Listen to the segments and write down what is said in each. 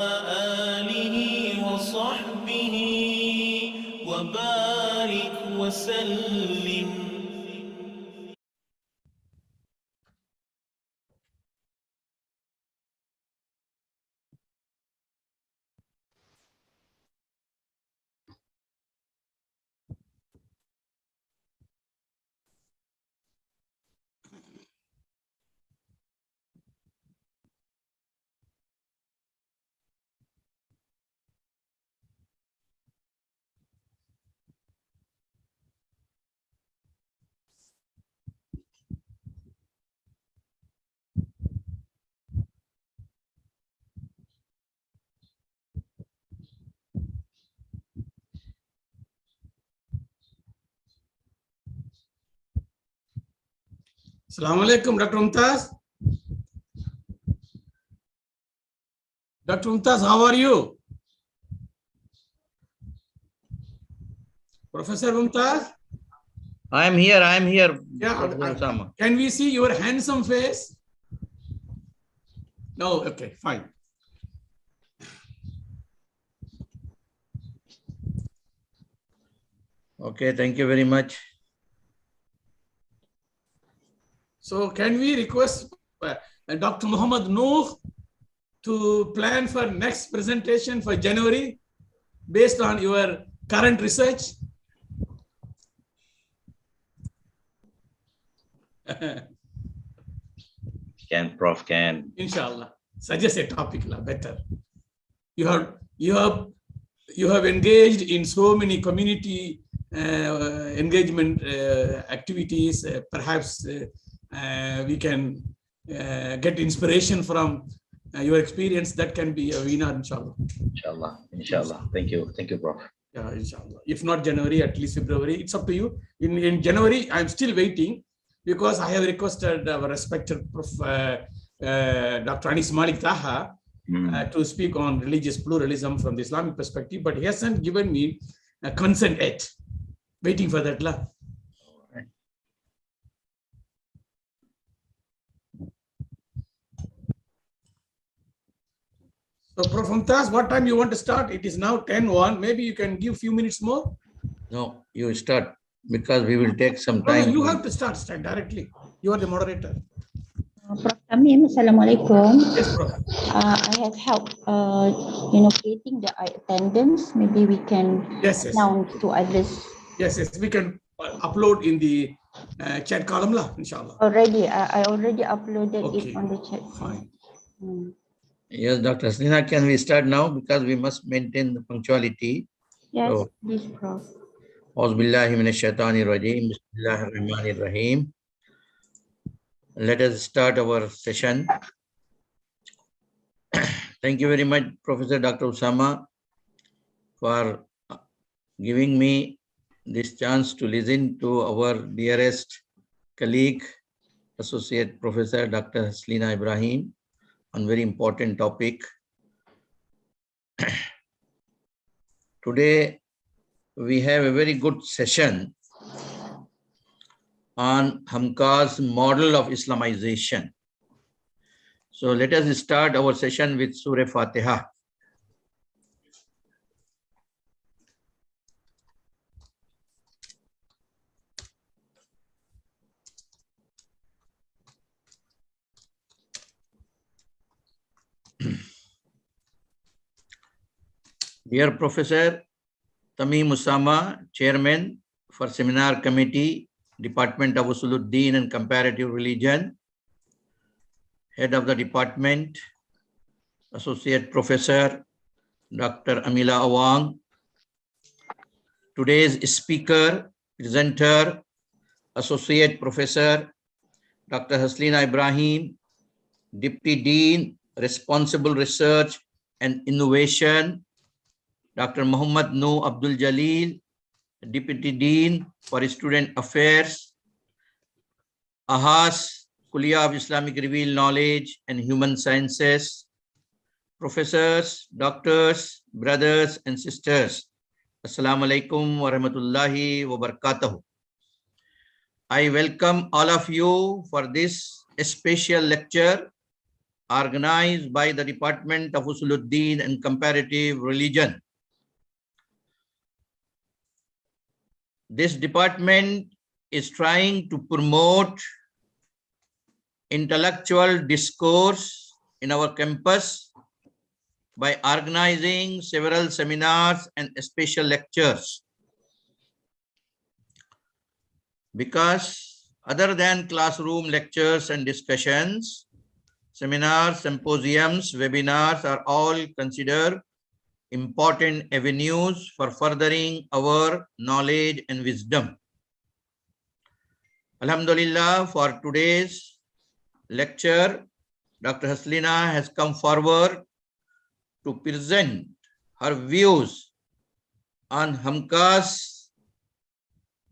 آله وصحبه وبارك وسلم. Assalamu alaikum, Dr. Mumtaz. Dr. Mumtaz, how are you? Professor Mumtaz? I am here. Yeah, can we see your handsome face? No, okay, fine. Okay, thank you very much. So can we request Dr. Muhammad Noor to plan for next presentation for January based on your current research? Prof can. Inshallah. Suggest a topic better. You have engaged in so many community engagement activities. Perhaps we can get inspiration from your experience. That can be a winner, inshallah. Inshallah. Thank you, Prof. Yeah, inshallah. If not January, at least February. It's up to you. In January, I'm still waiting because I have requested our respected Prof. Dr. Anis Malik Taha to speak on religious pluralism from the Islamic perspective, but he hasn't given me a consent yet. Waiting for that. Right. So, Prof. Mumtaz, what time you want to start? It is now 10:01. Maybe you can give few minutes more. No, you start because we will take some time. No, you have to start directly. You are the moderator. Prof. Tamim, Assalamualaikum. Yes, Prof. I have helped, creating the attendance. Maybe we can announce to others. Yes, we can upload in the chat column, inshallah. Already, I already uploaded it on the chat. Fine. Yes, Dr. Haslina, can we start now because we must maintain the punctuality? Yes, so, please, Prof. Auzubillahi minash shaitanir rajeem. Bismillahir rahmanir rahim. Let us start our session. Thank you very much, Professor Dr. Usama, for giving me this chance to listen to our dearest colleague, Associate Professor Dr. Haslina Ibrahim, on very important topic. Today, we have a very good session on Hamka'S model of Islamization. So let us start our session with Surah Fatiha. Dear Professor Tamim Usama, Chairman for Seminar Committee, Department of Usuluddin and Comparative Religion, Head of the Department, Associate Professor Dr. Amila Awang, today's speaker, presenter, Associate Professor Dr. Haslina Ibrahim, Deputy Dean, Responsible Research and Innovation, Dr. Muhammad Noor Abdul Jalil, Deputy Dean for Student Affairs, Ahas, Kuliya of Islamic Revealed Knowledge and Human Sciences, professors, doctors, brothers and sisters, Assalamu alaikum wa rahmatullahi wa barakatuh. I welcome all of you for this special lecture organized by the Department of Usuluddin and Comparative Religion. This department is trying to promote intellectual discourse in our campus by organizing several seminars and special lectures. Because other than classroom lectures and discussions, seminars, symposiums, webinars are all considered important avenues for furthering our knowledge and wisdom. Alhamdulillah, for today's lecture, Dr. Haslina has come forward to present her views on Hamka'S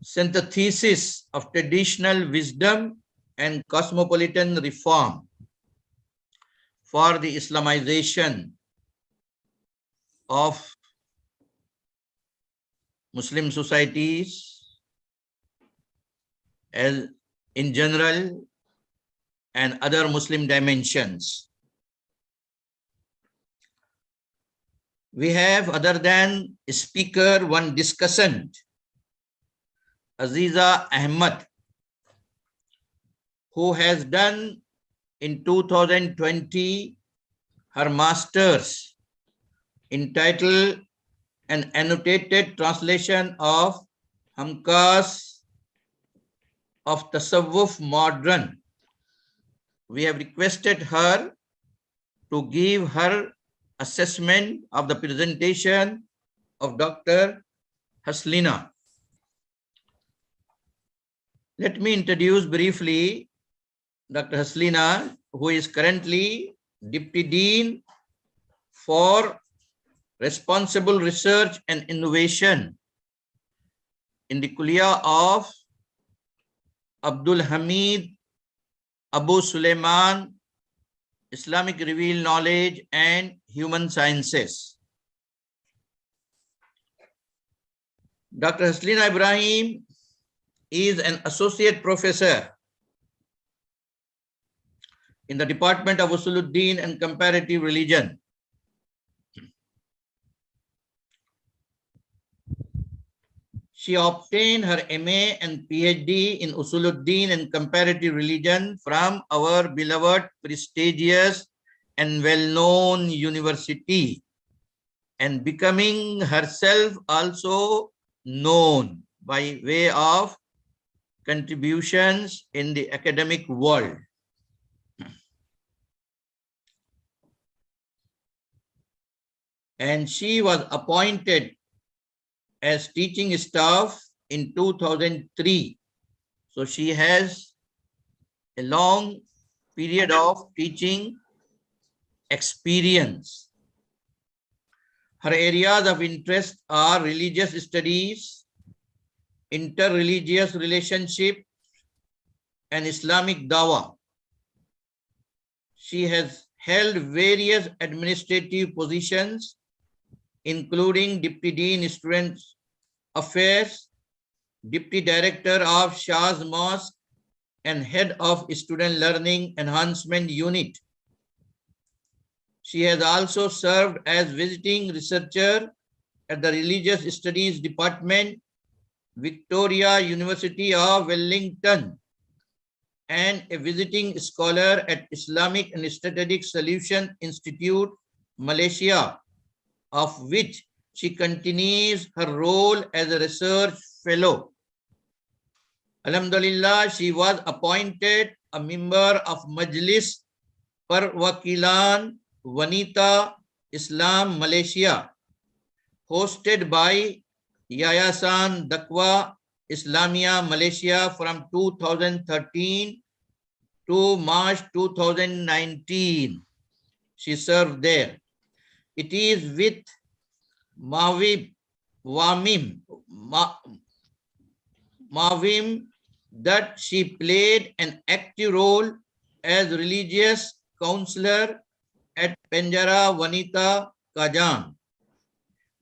synthesis of traditional wisdom and cosmopolitan reform for the Islamization of Muslim societies as in general and other Muslim dimensions. We have, other than speaker, one discussant, Aziza Ahmad, who has done in 2020 her master's entitled An Annotated Translation of Hamka'S of Tasawwuf Modern. We have requested her to give her assessment of the presentation of Dr. Haslina. Let me introduce briefly Dr. Haslina, who is currently Deputy Dean for Responsible Research and Innovation in the Kuliya of Abdul Hamid Abu Sulaiman, Islamic Revealed Knowledge and Human Sciences. Dr. Haslina Ibrahim is an associate professor in the Department of Usuluddin and Comparative Religion. She obtained her MA and PhD in Usuluddin and Comparative Religion from our beloved, prestigious and well-known university, and becoming herself also known by way of contributions in the academic world. And she was appointed as teaching staff in 2003. So she has a long period of teaching experience. Her areas of interest are religious studies, interreligious relationship, and Islamic dawah. She has held various administrative positions, including Deputy Dean Student Affairs, Deputy Director of Shah's Mosque, and Head of Student Learning Enhancement Unit. She has also served as visiting researcher at the Religious Studies Department, Victoria University of Wellington, and a visiting scholar at Islamic and Strategic Solution Institute, Malaysia, of which she continues her role as a research fellow. Alhamdulillah, she was appointed a member of Majlis Perwakilan Wanita Islam Malaysia, hosted by Yayasan Dakwah Islamia Malaysia from 2013 to March 2019. She served there. It is with Mawim that she played an active role as religious counselor at Penjara Wanita Kajang.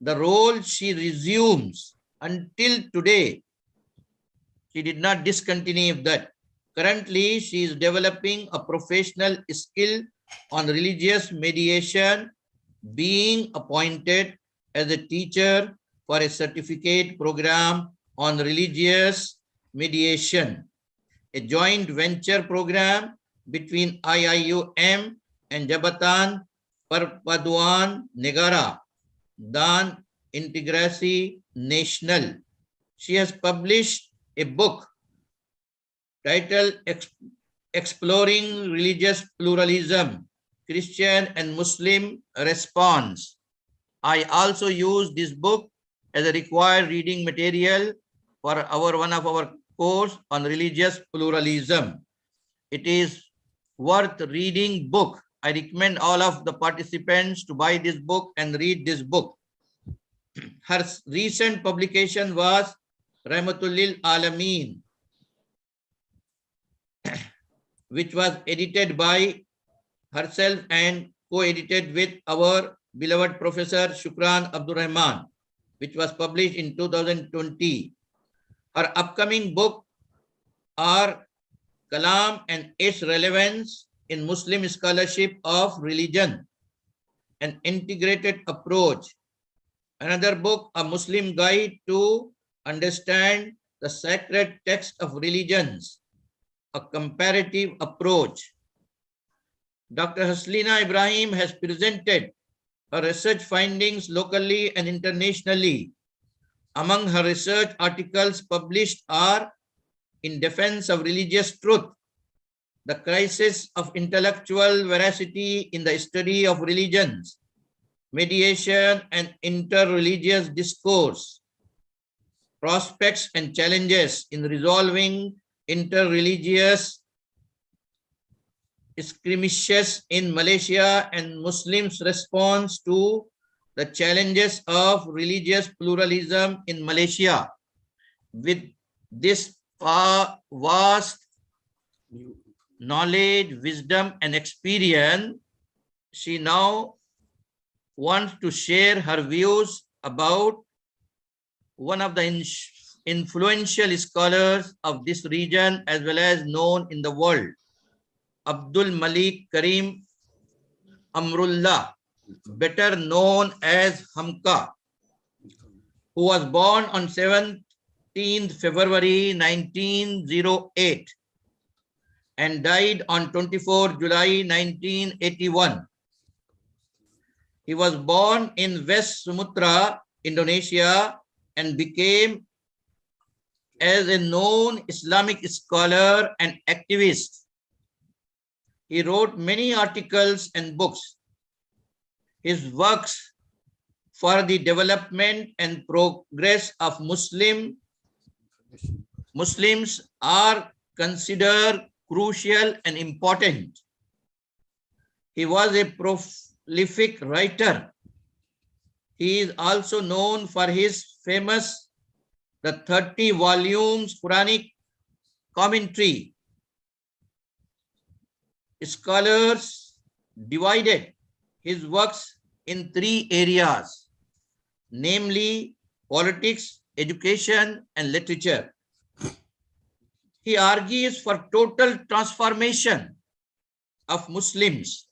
The role she resumes until today. She did not discontinue that. Currently, she is developing a professional skill on religious mediation, being appointed as a teacher for a certificate program on religious mediation, a joint venture program between IIUM and Jabatan Perpaduan Negara Dan Integrasi Nasional. She has published a book titled Exploring Religious Pluralism, Christian and Muslim Response. I also use this book as a required reading material for one of our course on religious pluralism. It is worth reading book. I recommend all of the participants to buy this book and read this book. Her recent publication was Rahmatul Lil Alameen, which was edited by herself and co-edited with our beloved Professor Shukran Abdul Rahman, which was published in 2020. Her upcoming book are Kalam and its relevance in Muslim scholarship of religion, an integrated approach. Another book, A Muslim Guide to Understand the Sacred Text of Religions, a comparative approach. Dr. Haslina Ibrahim has presented her research findings locally and internationally. Among her research articles published are In Defense of Religious Truth, The Crisis of Intellectual Veracity in the Study of Religions, Mediation and Interreligious Discourse, Prospects and Challenges in Resolving Interreligious Skirmishes in Malaysia and Muslims' Response to the Challenges of Religious Pluralism in Malaysia. With this vast knowledge, wisdom, and experience, she now wants to share her views about one of the influential scholars of this region as well as known in the world, Abdul Malik Karim Amrullah, better known as Hamka, who was born on 17th February 1908 and died on 24 July 1981. He was born in West Sumatra, Indonesia, and became as a known Islamic scholar and activist. He wrote many articles and books. His works for the development and progress of Muslims are considered crucial and important. He was a prolific writer. He is also known for his famous, the 30 volumes Quranic commentary. Scholars divided his works in 3 areas, namely politics, education, and literature. He argues for total transformation of Muslims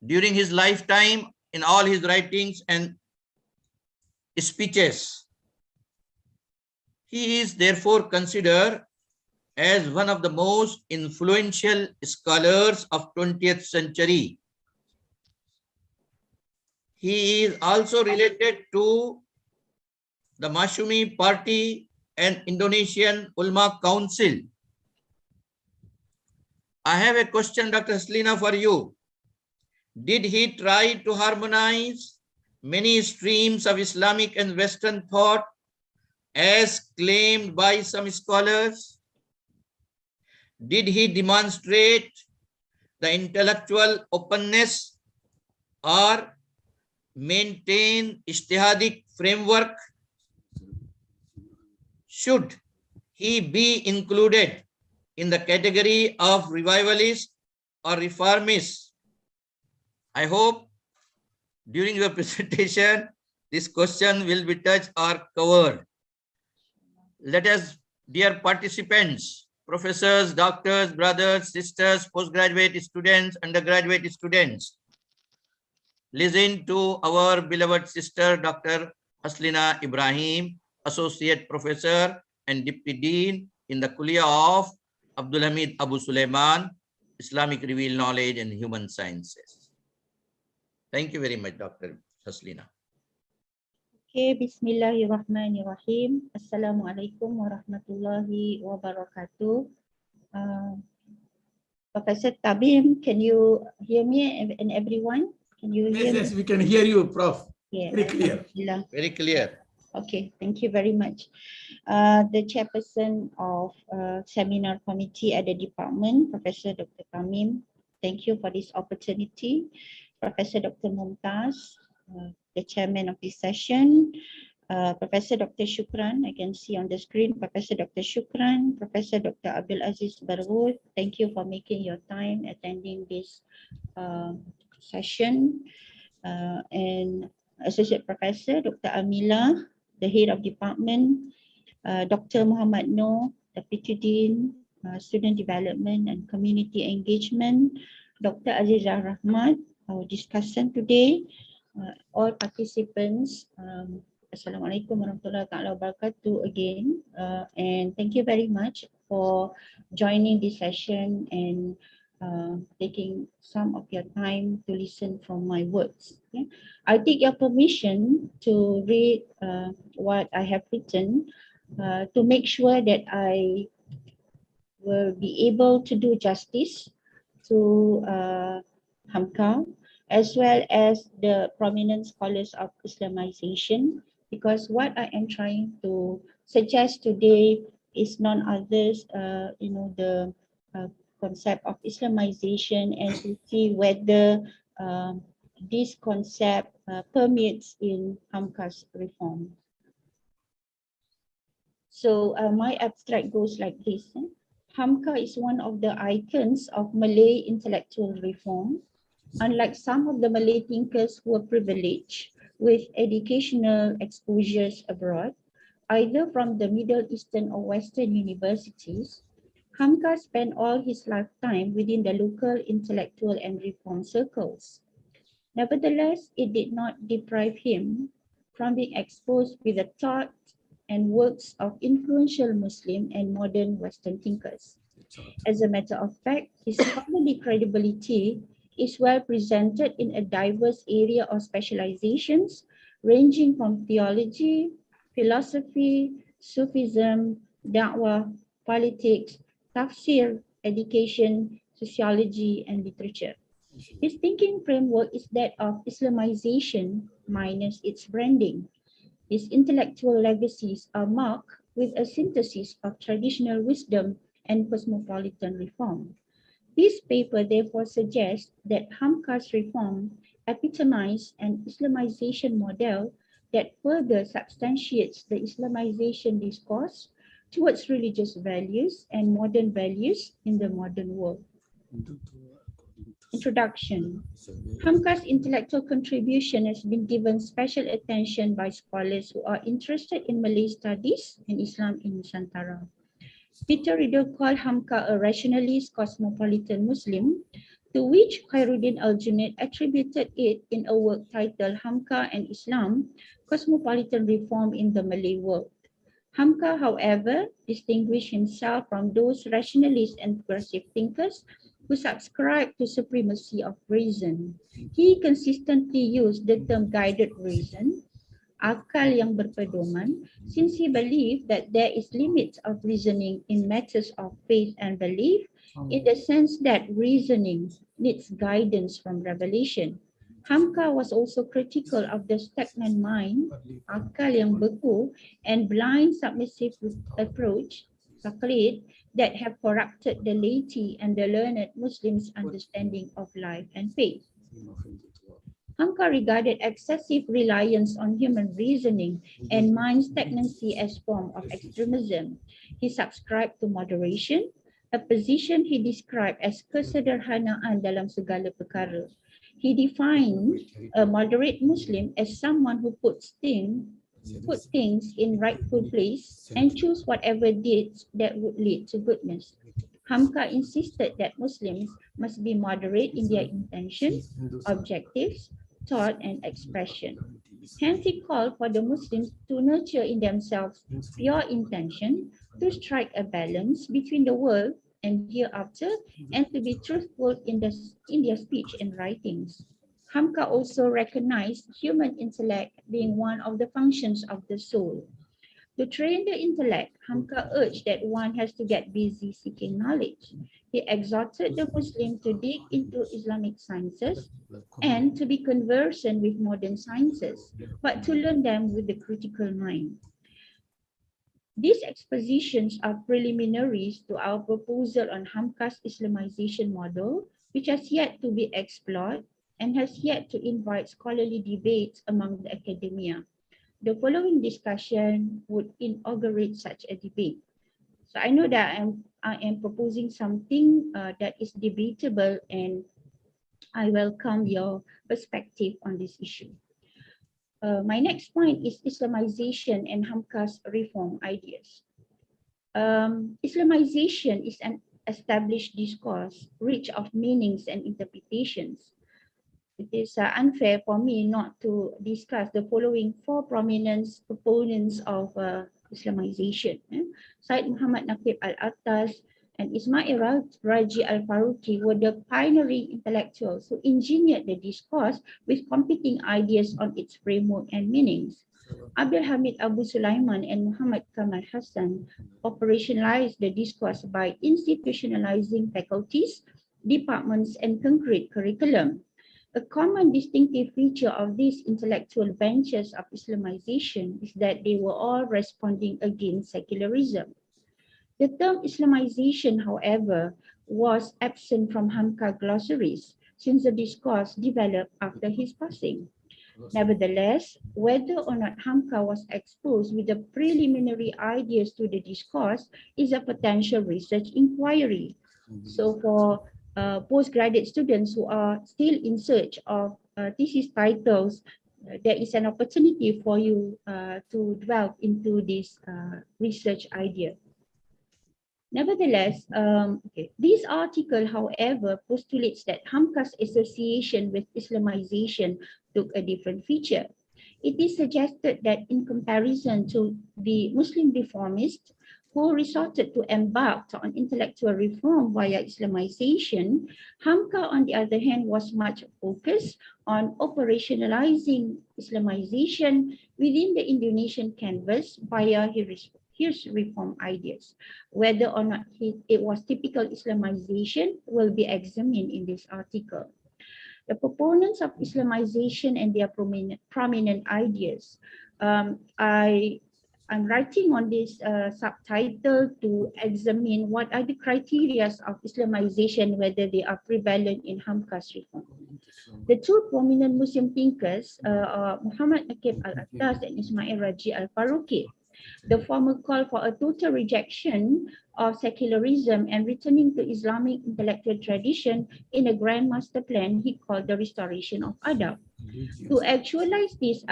during his lifetime in all his writings and speeches. He is therefore considered as one of the most influential scholars of 20th century. He is also related to the Masyumi Party and Indonesian Ulama Council. I have a question, Dr. Haslina, for you. Did he try to harmonize many streams of Islamic and Western thought as claimed by some scholars? Did he demonstrate the intellectual openness or maintain ijtihadic framework? Should he be included in the category of revivalist or reformist? I hope during your presentation, this question will be touched or covered. Let us, dear participants, professors, doctors, brothers, sisters, postgraduate students, undergraduate students, listen to our beloved sister, Dr. Haslina Ibrahim, Associate Professor and Deputy Dean in the Kuliah of Abdul Hamid Abu Sulaiman, Islamic Revealed Knowledge and Human Sciences. Thank you very much, Dr. Haslina. Okay, Bismillahirrahmanirrahim. Assalamualaikum warahmatullahi wabarakatuh. Professor Tabim, can you hear me and everyone? Can you hear me? Yes, we can hear you, Prof. Yeah. Very clear. Very clear. Okay, thank you very much. The chairperson of seminar committee at the department, Professor Dr. Tamim, thank you for this opportunity. Professor Dr. Mumtaz, the chairman of this session, Professor Dr. Shukran, I can see on the screen, Professor Dr. Shukran, Professor Dr. Abdul Aziz Barwood, thank you for making your time attending this session. And Associate Professor Dr. Amila, the head of department, Dr. Muhammad Noor, Deputy Dean, Student Development and Community Engagement, Dr. Azizah Rahmat, our discussant today, all participants, Assalamualaikum warahmatullahi wabarakatuh again, and thank you very much for joining this session and taking some of your time to listen from my words. Okay? I take your permission to read what I have written to make sure that I will be able to do justice to Hamka, as well as the prominent scholars of Islamization, because what I am trying to suggest today is none others, the concept of Islamization, and to see whether this concept permeates in Hamka'S reform. So my abstract goes like this. Hamka is one of the icons of Malay intellectual reform. Unlike some of the Malay thinkers who were privileged with educational exposures abroad, either from the Middle Eastern or Western universities, Hamka spent all his lifetime within the local intellectual and reform circles. Nevertheless, it did not deprive him from being exposed with the thought and works of influential Muslim and modern Western thinkers. As a matter of fact, his scholarly credibility is well presented in a diverse area of specializations ranging from theology, philosophy, Sufism, da'wah, politics, tafsir, education, sociology, and literature. His thinking framework is that of Islamization minus its branding. His intellectual legacies are marked with a synthesis of traditional wisdom and cosmopolitan reform. This paper therefore suggests that Hamka'S reform epitomized an Islamization model that further substantiates the Islamization discourse towards religious values and modern values in the modern world. Introduction. Hamka'S intellectual contribution has been given special attention by scholars who are interested in Malay studies and Islam in Nusantara. Peter Riddle called Hamka a rationalist cosmopolitan Muslim, to which Khairuddin Al-Junaid attributed it in a work titled Hamka and Islam, Cosmopolitan Reform in the Malay World. Hamka, however, distinguished himself from those rationalist and progressive thinkers who subscribe to supremacy of reason. He consistently used the term guided reason, akal yang berpedoman, since he believed that there is limits of reasoning in matters of faith and belief, in the sense that reasoning needs guidance from revelation. Hamka was also critical of the stagnant mind, akal yang beku, and blind submissive approach, taqlid, that have corrupted the laity and the learned Muslims' understanding of life and faith. Hamka regarded excessive reliance on human reasoning and mind stagnancy as form of extremism. He subscribed to moderation, a position he described as kesederhanaan dalam segala perkara. He defined a moderate Muslim as someone who puts things put things in rightful place, and choose whatever deeds that would lead to goodness. Hamka insisted that Muslims must be moderate in their intentions, objectives, thought, and expression. Hence, he called for the Muslims to nurture in themselves pure intention, to strike a balance between the world and hereafter, and to be truthful in their speech and writings. Hamka also recognized human intellect being one of the functions of the soul. To train the intellect, Hamka urged that one has to get busy seeking knowledge. He exhorted the Muslim to dig into Islamic sciences and to be conversant with modern sciences, but to learn them with the critical mind. These expositions are preliminaries to our proposal on Hamka'S Islamization model, which has yet to be explored and has yet to invite scholarly debates among the academia. The following discussion would inaugurate such a debate. So I know that I am proposing something that is debatable, and I welcome your perspective on this issue. My next point is Islamization and Hamka'S reform ideas. Islamization is an established discourse rich of meanings and interpretations. It is unfair for me not to discuss the following four prominent proponents of Islamization. Said Muhammad Naqib Al-Attas and Ismail Raji Al-Faruqi were the pioneering intellectuals who engineered the discourse with competing ideas on its framework and meanings. Abdul Hamid Abu Sulaiman and Muhammad Kamal Hassan operationalized the discourse by institutionalizing faculties, departments, and concrete curriculum. A common distinctive feature of these intellectual ventures of Islamization is that they were all responding against secularism. The term Islamization, however, was absent from Hamka glossaries since the discourse developed after his passing. Nevertheless, whether or not Hamka was exposed with the preliminary ideas to the discourse is a potential research inquiry. So for postgraduate students who are still in search of thesis titles, there is an opportunity for you to delve into this research idea. Nevertheless, this article, however, postulates that Hamka'S association with Islamization took a different feature. It is suggested that in comparison to the Muslim reformists who resorted to embark on intellectual reform via Islamization, Hamka, on the other hand, was much focused on operationalizing Islamization within the Indonesian canvas via his reform ideas. Whether or not it was typical Islamization will be examined in this article. The proponents of Islamization and their prominent ideas. I'm writing on this subtitle to examine what are the criteria of Islamization, whether they are prevalent in Hamka'S reform. The two prominent Muslim thinkers are Muhammad Naqib Al-Attas and Ismail Raji Al-Faruqi. The former called for a total rejection of secularism and returning to Islamic intellectual tradition in a grand master plan he called the restoration of adab. To actualize this,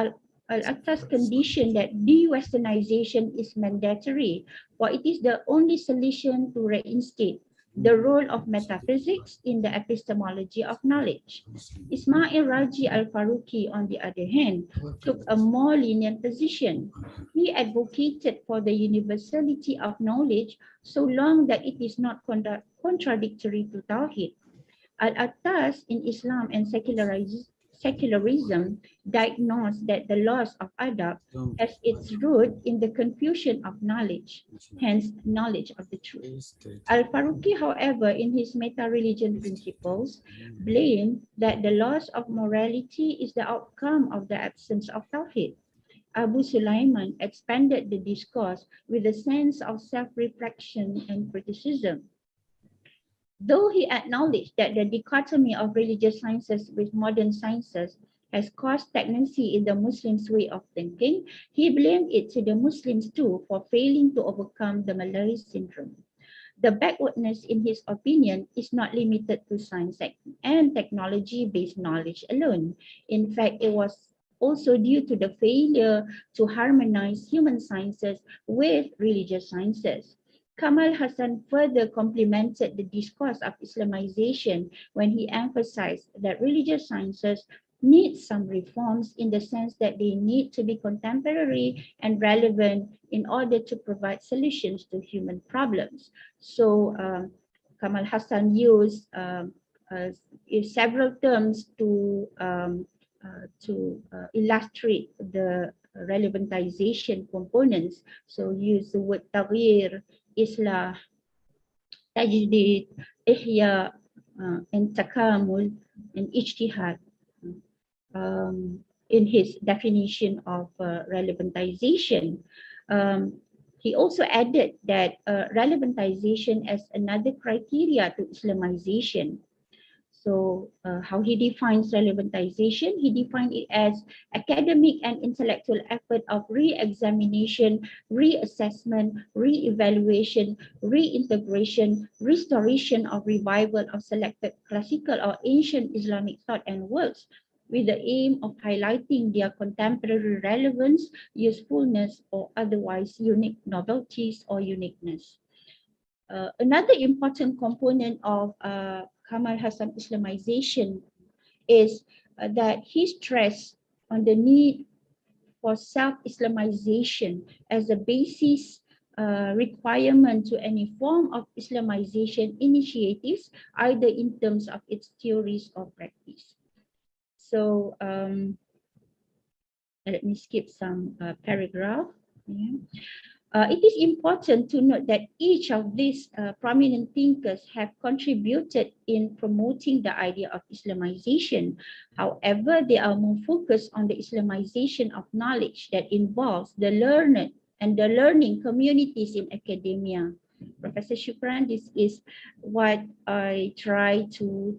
Al-Attas conditioned that de-Westernization is mandatory, for it is the only solution to reinstate the role of metaphysics in the epistemology of knowledge. Ismail Raji Al-Faruqi, on the other hand, took a more lenient position. He advocated for the universality of knowledge so long that it is not contradictory to Tawhid. Al-Attas in Islam and secularism diagnosed that the loss of adab has its root in the confusion of knowledge, hence knowledge of the truth. Al-Faruqi, however, in his meta-religion principles, blamed that the loss of morality is the outcome of the absence of Tawhid. Abu Sulaiman expanded the discourse with a sense of self-reflection and criticism. Though he acknowledged that the dichotomy of religious sciences with modern sciences has caused stagnancy in the Muslims' way of thinking, he blamed it to the Muslims too for failing to overcome the Malay syndrome. The backwardness, in his opinion, is not limited to science and technology-based knowledge alone. In fact, it was also due to the failure to harmonize human sciences with religious sciences. Kamal Hassan further complemented the discourse of Islamization when he emphasized that religious sciences need some reforms in the sense that they need to be contemporary and relevant in order to provide solutions to human problems. So Kamal Hassan used several terms to illustrate the relevantization components. So use the word taghyir, islah, tajdid, ihya, and takamul, and ijtihad in his definition of relevantization. He also added that relevantization as another criteria to Islamization. So how he defines relevantization? He defined it as academic and intellectual effort of re-examination, reassessment, re-evaluation, reintegration, restoration of revival of selected classical or ancient Islamic thought and works with the aim of highlighting their contemporary relevance, usefulness, or otherwise unique novelties or uniqueness. Another important component of Kamal Hassan Islamization is that he stressed on the need for self-Islamization as a basis requirement to any form of Islamization initiatives, either in terms of its theories or practice. So let me skip some paragraph. Yeah. It is important to note that each of these prominent thinkers have contributed in promoting the idea of Islamization. However, they are more focused on the Islamization of knowledge that involves the learned and the learning communities in academia. Professor Shukran, this is what I try to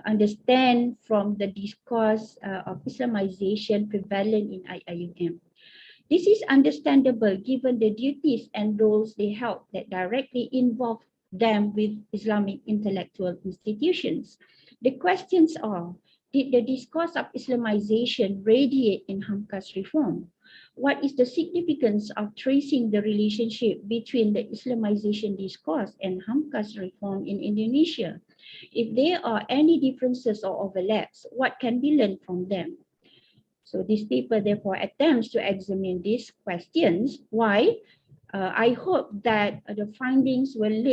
understand from the discourse of Islamization prevalent in IIUM. This is understandable given the duties and roles they held that directly involve them with Islamic intellectual institutions. The questions are, did the discourse of Islamization radiate in Hamka'S reform? What is the significance of tracing the relationship between the Islamization discourse and Hamka'S reform in Indonesia? If there are any differences or overlaps, what can be learned from them? So this paper therefore attempts to examine these questions. Why? I hope that the findings will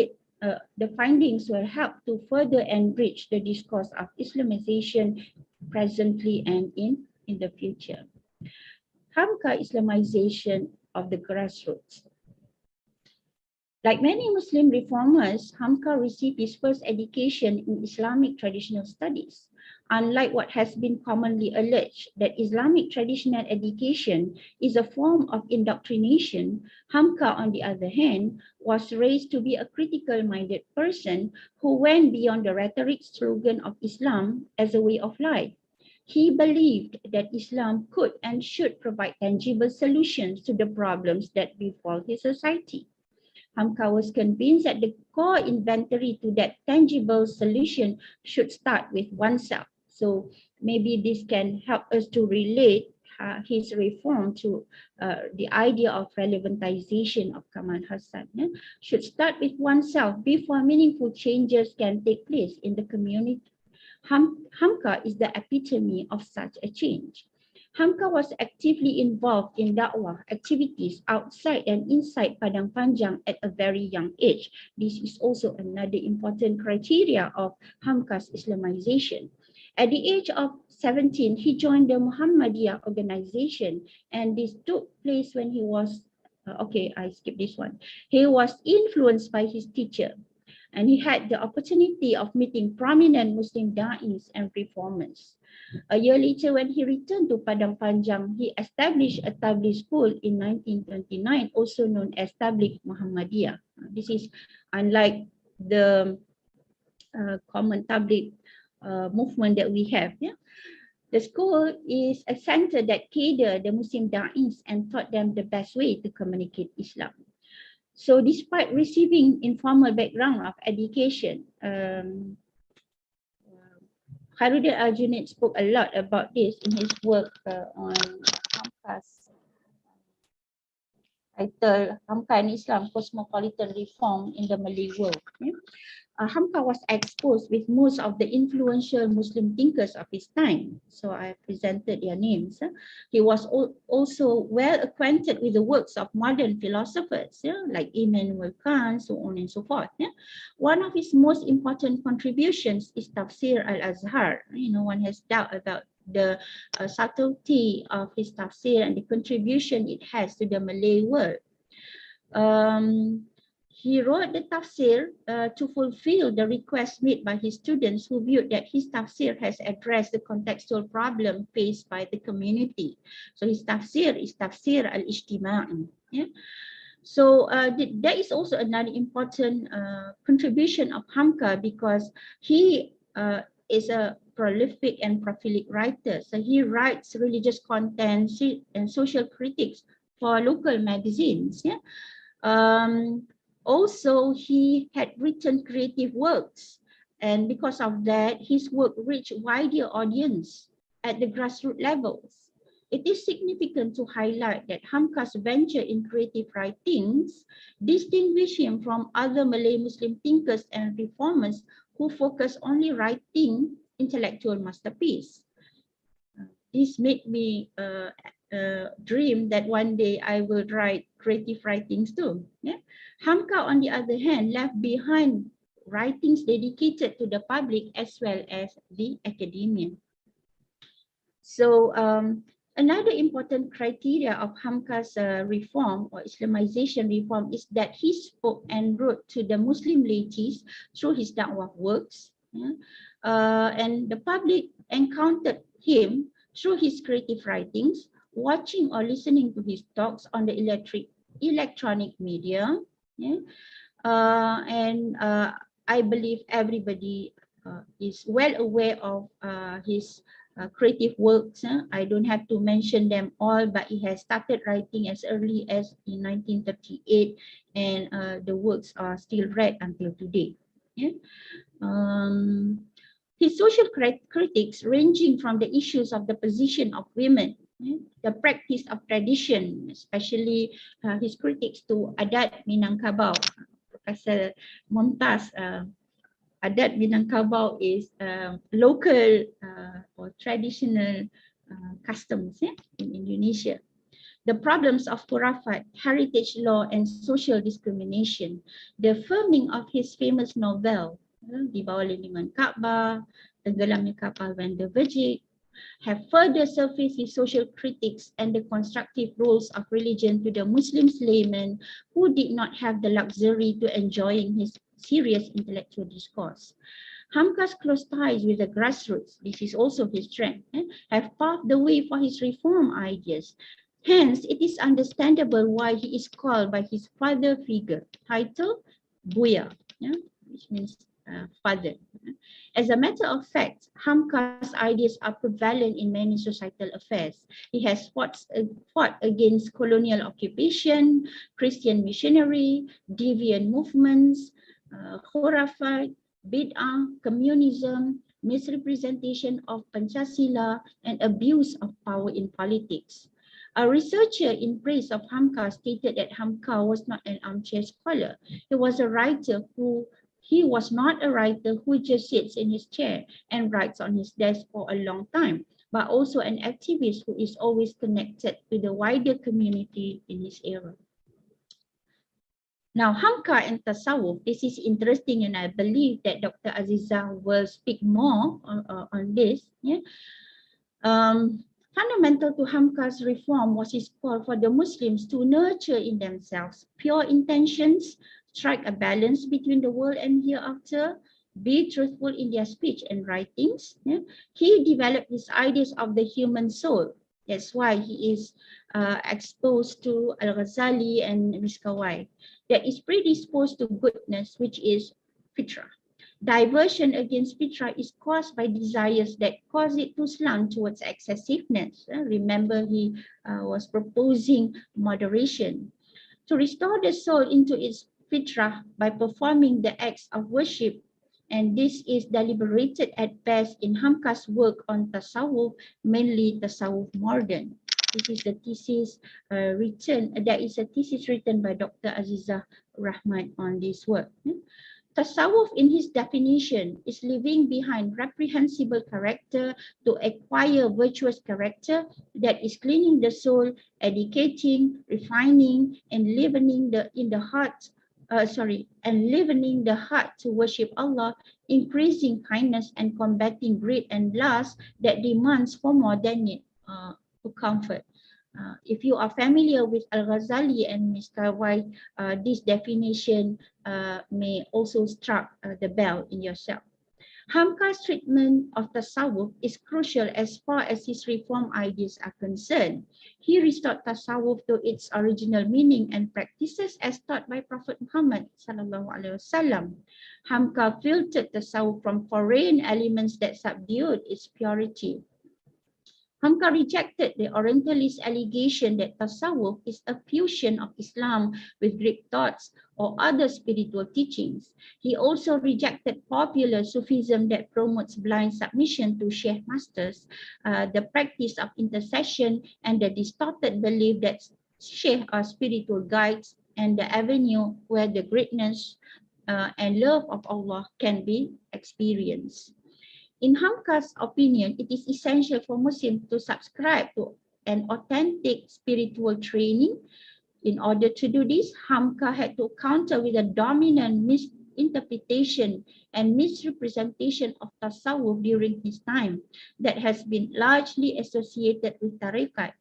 help to further enrich the discourse of Islamization presently and in the future. Hamka Islamization of the grassroots. Like many Muslim reformers, Hamka received his first education in Islamic traditional studies. Unlike what has been commonly alleged that Islamic traditional education is a form of indoctrination, Hamka, on the other hand, was raised to be a critical-minded person who went beyond the rhetoric slogan of Islam as a way of life. He believed that Islam could and should provide tangible solutions to the problems that befall his society. Hamka was convinced that the core inventory to that tangible solution should start with oneself. So maybe this can help us to relate his reform to the idea of relevantization of Kamal Hassan. Should start with oneself before meaningful changes can take place in the community. Hamka is the epitome of such a change. Hamka was actively involved in dakwah activities outside and inside Padang Panjang at a very young age. This is also another important criteria of Hamka's Islamization. At the age of 17, he joined the Muhammadiyah organization, and this took place when he was, I skipped this one. He was influenced by his teacher, and he had the opportunity of meeting prominent Muslim da'is and reformers. A year later, when he returned to Padang Panjang, he established a tabligh school in 1929, also known as Tabligh Muhammadiyah. This is unlike the common tabligh movement that we have. Yeah? The school is a center that catered the Muslim da'is and taught them the best way to communicate Islam. So despite receiving informal background of education, Khairuddin Al-Junaid spoke a lot about this in his work on Hamka'S, titled Hamka and Islam, Cosmopolitan Reform in the Malay World. Hamka was exposed with most of the influential Muslim thinkers of his time. So I presented their names. He was also well acquainted with the works of modern philosophers, like Immanuel Kant, so on and so forth. One of his most important contributions is Tafsir al-Azhar. No one has doubt about the subtlety of his tafsir and the contribution it has to the Malay world. He wrote the tafsir to fulfill the request made by his students who viewed that his tafsir has addressed the contextual problem faced by the community. So his tafsir is tafsir al-ijtima'i. So there is also another important contribution of Hamka, because he is a prolific and prolific writer. So he writes religious content and social critics for local magazines. Also, he had written creative works, and because of that, his work reached wider audience at the grassroots levels. It is significant to highlight that Hamka'S venture in creative writings distinguish him from other Malay Muslim thinkers and reformers who focus only writing intellectual masterpiece. This made me dream that one day I will write creative writings too. Hamka, on the other hand, left behind writings dedicated to the public as well as the academia. So another important criteria of Hamka'S reform or Islamization reform is that he spoke and wrote to the Muslim laities through his da'wah works. And the public encountered him through his creative writings, watching or listening to his talks on the electronic media. I believe everybody is well aware of his creative works. I don't have to mention them all, but he has started writing as early as in 1938, and the works are still read until today. His social critics ranging from the issues of the position of women, the practice of tradition, especially his critics to Adat Minangkabau. Professor Mumtaz, Adat Minangkabau is local or traditional customs in Indonesia. The problems of khurafat, heritage law, and social discrimination. The filming of his famous novel, Di Bawah Lindungan Kaabah, Tenggelamnya Kapal Van der Wijk, have further surfaced his social critics and the constructive roles of religion to the Muslim laymen who did not have the luxury to enjoying his serious intellectual discourse. Hamka'S close ties with the grassroots, this is also his strength, have paved the way for his reform ideas. Hence, it is understandable why he is called by his father figure, titled Buya, which means father. As a matter of fact, Hamka'S ideas are prevalent in many societal affairs. He has fought against colonial occupation, Christian missionary, deviant movements, khurafat, bid'ah, communism, misrepresentation of Pancasila, and abuse of power in politics. A researcher in praise of Hamka stated that Hamka was not an armchair scholar. He was a writer who just sits in his chair and writes on his desk for a long time, but also an activist who is always connected to the wider community in his era. Now, Hamka and Tasawwuf, this is interesting, and I believe that Dr. Aziza will speak more on this. Fundamental to Hamka'S reform was his call for the Muslims to nurture in themselves pure intentions, strike a balance between the world and hereafter, be truthful in their speech and writings. He developed his ideas of the human soul. That's why he is exposed to Al-Ghazali and Miskawai, that is predisposed to goodness, which is fitra. Diversion against fitra is caused by desires that cause it to slant towards excessiveness. Remember, he was proposing moderation. To restore the soul into its fitra by performing the acts of worship and this is deliberated at best in Hamka'S work on Tasawwuf, mainly Tasawwuf Modern. This is the thesis there is a thesis written by Dr. Azizah Rahman on this work. Tasawwuf in his definition is leaving behind reprehensible character to acquire virtuous character that is cleaning the soul, educating, refining, and leavening the heart to worship Allah, increasing kindness and combating greed and lust that demands for more than it to comfort. If you are familiar with Al-Ghazali and Mr. White, this definition may also struck the bell in yourself. Hamka'S treatment of Tasawwuf is crucial as far as his reform ideas are concerned. He restored Tasawwuf to its original meaning and practices as taught by Prophet Muhammad ﷺ. Hamka filtered Tasawwuf from foreign elements that subdued its purity. Hamka rejected the Orientalist allegation that Tasawwuf is a fusion of Islam with Greek thoughts or other spiritual teachings. He also rejected popular Sufism that promotes blind submission to Sheikh masters, the practice of intercession, and the distorted belief that Sheikh are spiritual guides and the avenue where the greatness and love of Allah can be experienced. In Hamka'S opinion, it is essential for Muslims to subscribe to an authentic spiritual training. In order to do this, Hamka had to counter with a dominant misinterpretation and misrepresentation of Tasawwuf during his time that has been largely associated with Tariqat,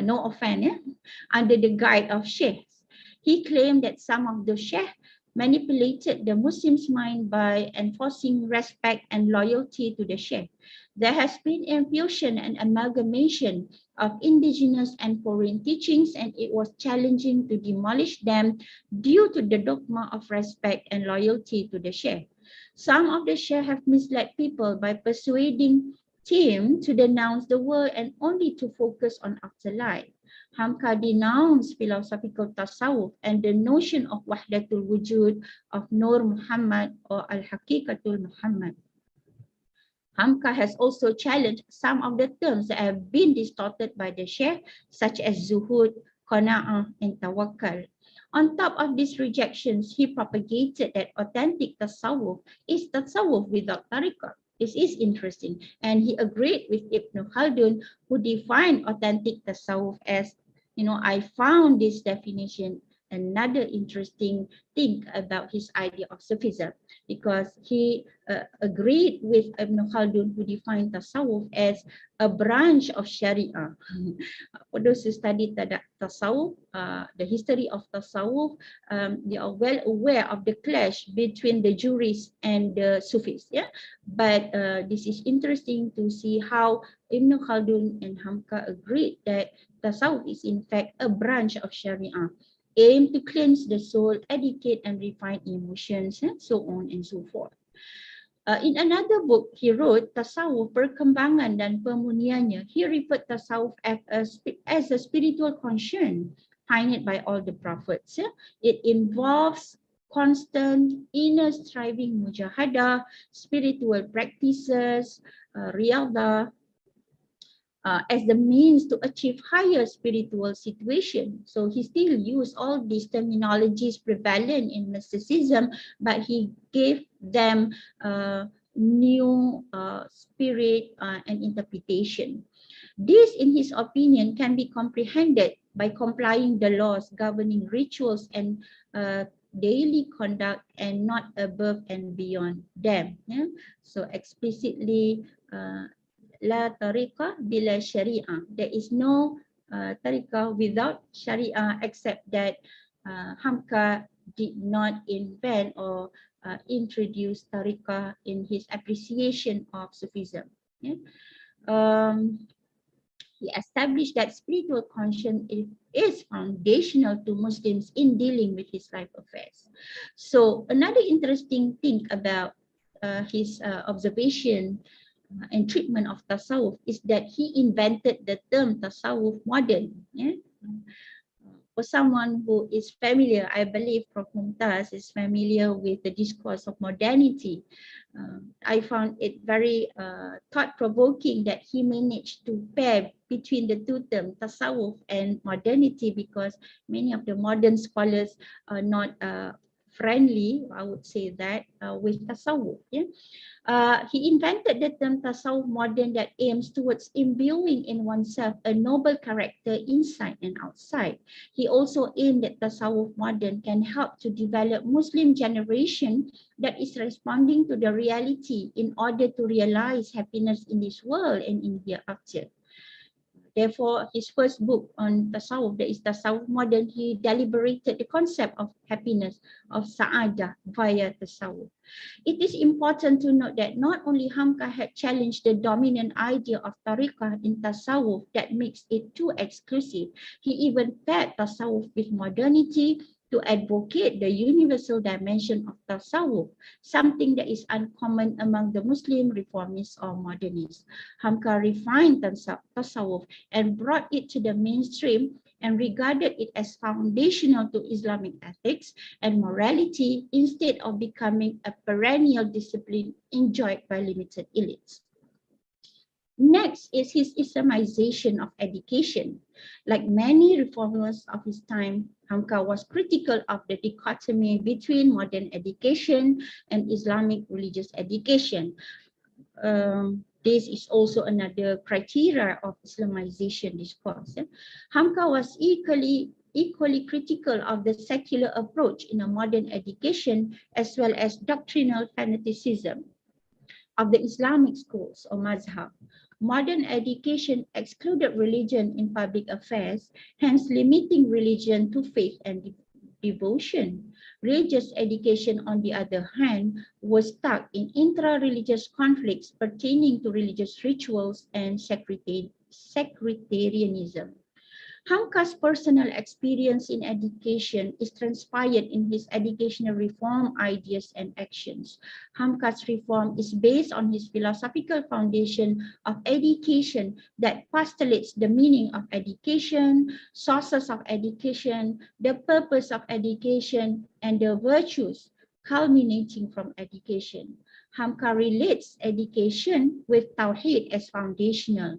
no offense, under the guide of sheikhs. He claimed that some of the sheikhs manipulated the Muslim's mind by enforcing respect and loyalty to the sheikh. There has been infusion and amalgamation of indigenous and foreign teachings, and it was challenging to demolish them due to the dogma of respect and loyalty to the sheikh. Some of the sheikh have misled people by persuading them to denounce the world and only to focus on afterlife. Hamka denounced philosophical tasawwuf and the notion of wahdatul wujud of Nur Muhammad or al-Haqiqatul Muhammad. Hamka has also challenged some of the terms that have been distorted by the Sheikh, such as zuhud, qana'ah, and tawakkul. On top of these rejections, he propagated that authentic tasawwuf is tasawwuf without tariqah. This is interesting, and he agreed with Ibn Khaldun, who defined authentic tasawwuf as, I found this definition another interesting thing about his idea of Sufism, because he agreed with Ibn Khaldun, who defined tasawwuf as a branch of Sharia. For those who study tasawwuf, the history of tasawwuf, they are well aware of the clash between the jurists and the Sufis. Yeah, but this is interesting to see how Ibn Khaldun and Hamka agreed that tasawwuf is in fact a branch of Sharia, aim to cleanse the soul, educate and refine emotions, and so on and so forth. In another book he wrote, Tasawwuf, Perkembangan dan Pemuniannya, he referred tasawwuf as a spiritual conscience pioneered by all the prophets. It involves constant inner striving, mujahadah, spiritual practices, riyadah, as the means to achieve higher spiritual situation. So he still used all these terminologies prevalent in mysticism, but he gave them new spirit and interpretation. This, in his opinion, can be comprehended by complying the laws governing rituals and daily conduct and not above and beyond them. Yeah? So explicitly, La tariqah bila syariah. There is no tariqah without syariah, except that Hamka did not invent or introduce tariqah in his appreciation of Sufism. Yeah? He established that spiritual conscience is foundational to Muslims in dealing with his life affairs. So another interesting thing about his observation and treatment of tasawwuf is that he invented the term tasawwuf modern. Yeah? For someone who is familiar, I believe Prof. Mumtaz is familiar with the discourse of modernity. I found it very thought-provoking that he managed to pair between the two terms, tasawwuf and modernity, because many of the modern scholars are not friendly, I would say that, with tasawwuf. Yeah? He invented the term tasawwuf modern that aims towards imbuing in oneself a noble character inside and outside. He also aimed that tasawwuf modern can help to develop Muslim generation that is responding to the reality in order to realize happiness in this world and in hereafter. Therefore, his first book on tasawwuf, that is Tasawwuf Modern, he deliberated the concept of happiness, of sa'adah via tasawwuf. It is important to note that not only Hamka had challenged the dominant idea of tariqah in tasawwuf that makes it too exclusive, he even paired tasawwuf with modernity to advocate the universal dimension of tasawwuf, something that is uncommon among the Muslim reformists or modernists. Hamka refined tasawwuf and brought it to the mainstream and regarded it as foundational to Islamic ethics and morality instead of becoming a perennial discipline enjoyed by limited elites. Next is his Islamization of education. Like many reformers of his time, Hamka was critical of the dichotomy between modern education and Islamic religious education. This is also another criteria of Islamization discourse. Hamka was equally critical of the secular approach in a modern education as well as doctrinal fanaticism of the Islamic schools or mazhab. Modern education excluded religion in public affairs, hence limiting religion to faith and devotion. Religious education, on the other hand, was stuck in intra-religious conflicts pertaining to religious rituals and sectarianism. Hamka'S personal experience in education is transpired in his educational reform ideas and actions. Hamka'S reform is based on his philosophical foundation of education that postulates the meaning of education, sources of education, the purpose of education, and the virtues culminating from education. Hamka relates education with Tawheed as foundational.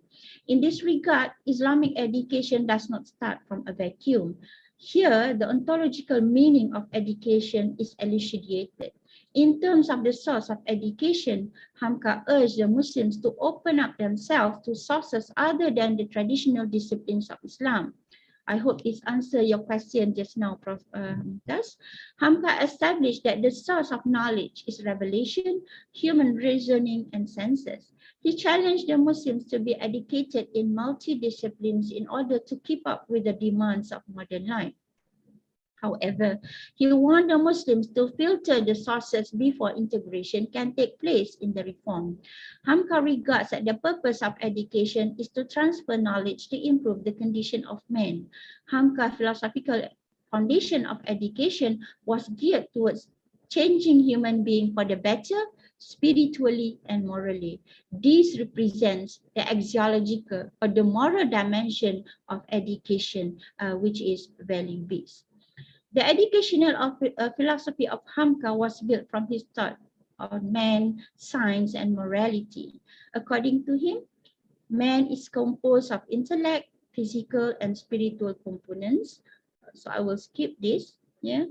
In this regard, Islamic education does not start from a vacuum. Here, the ontological meaning of education is elucidated. In terms of the source of education, Hamka urged the Muslims to open up themselves to sources other than the traditional disciplines of Islam. I hope this answers your question just now, Prof. Mumtaz. Hamka established that the source of knowledge is revelation, human reasoning, and senses. He challenged the Muslims to be educated in multi-disciplines in order to keep up with the demands of modern life. However, he warned the Muslims to filter the sources before integration can take place in the reform. Hamka regards that the purpose of education is to transfer knowledge to improve the condition of men. Hamka's philosophical foundation of education was geared towards changing human being for the better, spiritually and morally. This represents the axiological or the moral dimension of education, which is value-based. The educational philosophy of Hamka was built from his thought on man, science, and morality. According to him, man is composed of intellect, physical, and spiritual components. So I will skip this. Yeah.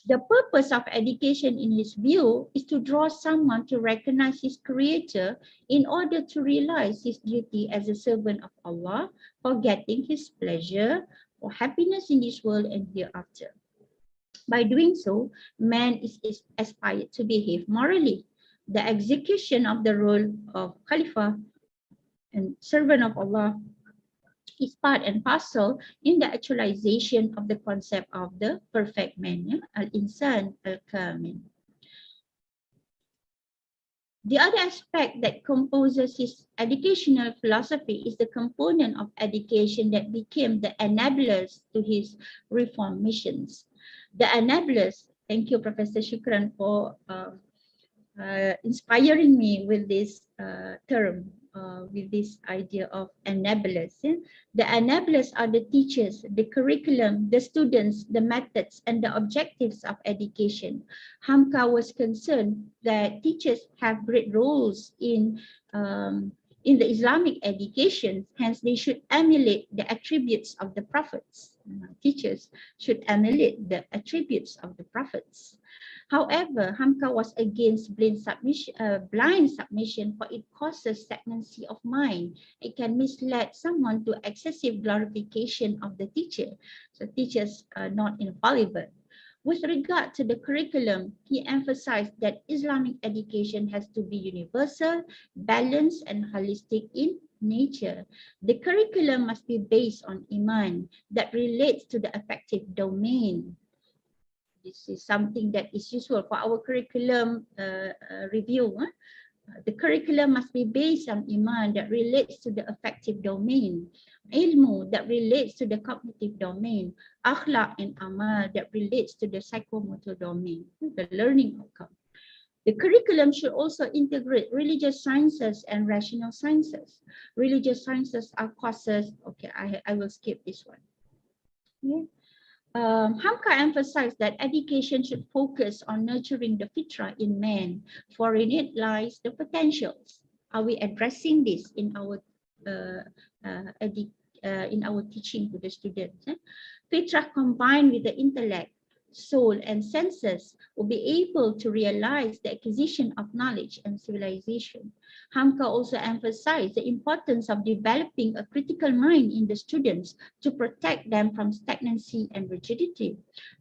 The purpose of education in his view is to draw someone to recognize his creator in order to realize his duty as a servant of Allah, for getting his pleasure, for happiness in this world and hereafter. By doing so, man is aspired to behave morally. The execution of the role of Khalifah and servant of Allah is part and parcel in the actualization of the concept of the perfect man, yeah? Al-Insan Al-Kamil. The other aspect that composes his educational philosophy is the component of education that became the enablers to his reform missions. The enablers, thank you, Professor Shukran, for inspiring me with this term, with this idea of enablers. Yeah? The enablers are the teachers, the curriculum, the students, the methods, and the objectives of education. Hamka was concerned that teachers have great roles in the Islamic education, hence they should emulate the attributes of the prophets. Teachers should emulate the attributes of the prophets. However, Hamka was against blind submission, for it causes stagnancy of mind. It can mislead someone to excessive glorification of the teacher. So teachers are not infallible. With regard to the curriculum, he emphasized that Islamic education has to be universal, balanced, and holistic in nature. The curriculum must be based on Iman that relates to the affective domain. This is something that is useful for our curriculum review. The curriculum must be based on Iman that relates to the affective domain, ilmu that relates to the cognitive domain, akhlaq and amal that relates to the psychomotor domain, the learning outcome. The curriculum should also integrate religious sciences and rational sciences. Religious sciences are courses, okay, I will skip this one. Yeah. Hamka emphasized that education should focus on nurturing the fitrah in man, for in it lies the potentials. Are we addressing this in our teaching to the students? Fitrah combined with the intellect, soul, and senses will be able to realize the acquisition of knowledge and civilization. Hamka also emphasized the importance of developing a critical mind in the students to protect them from stagnancy and rigidity.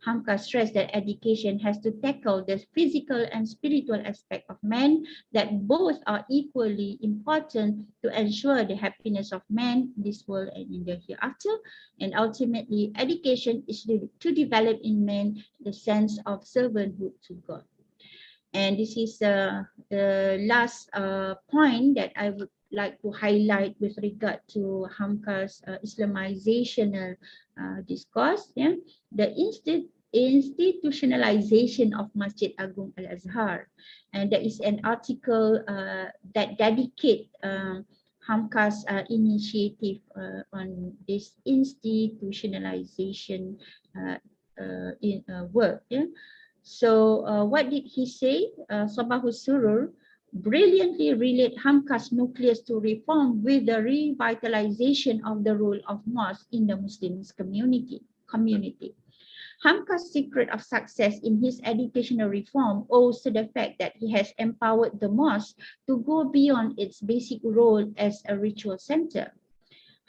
Hamka stressed that education has to tackle the physical and spiritual aspect of man, that both are equally important to ensure the happiness of man in this world and in the hereafter. And ultimately, education is to develop in man the sense of servanthood to God. And this is the last point that I would like to highlight with regard to Hamka'S Islamizational discourse. Yeah? The institutionalization of Masjid Agung Al-Azhar. And there is an article that dedicates Hamka'S initiative on this institutionalization work. Yeah? So what did he say? Sabahul Surur brilliantly relate Hamka'S nucleus to reform with the revitalization of the role of mosque in the Muslims community. Hamka'S secret of success in his educational reform owes to the fact that he has empowered the mosque to go beyond its basic role as a ritual center.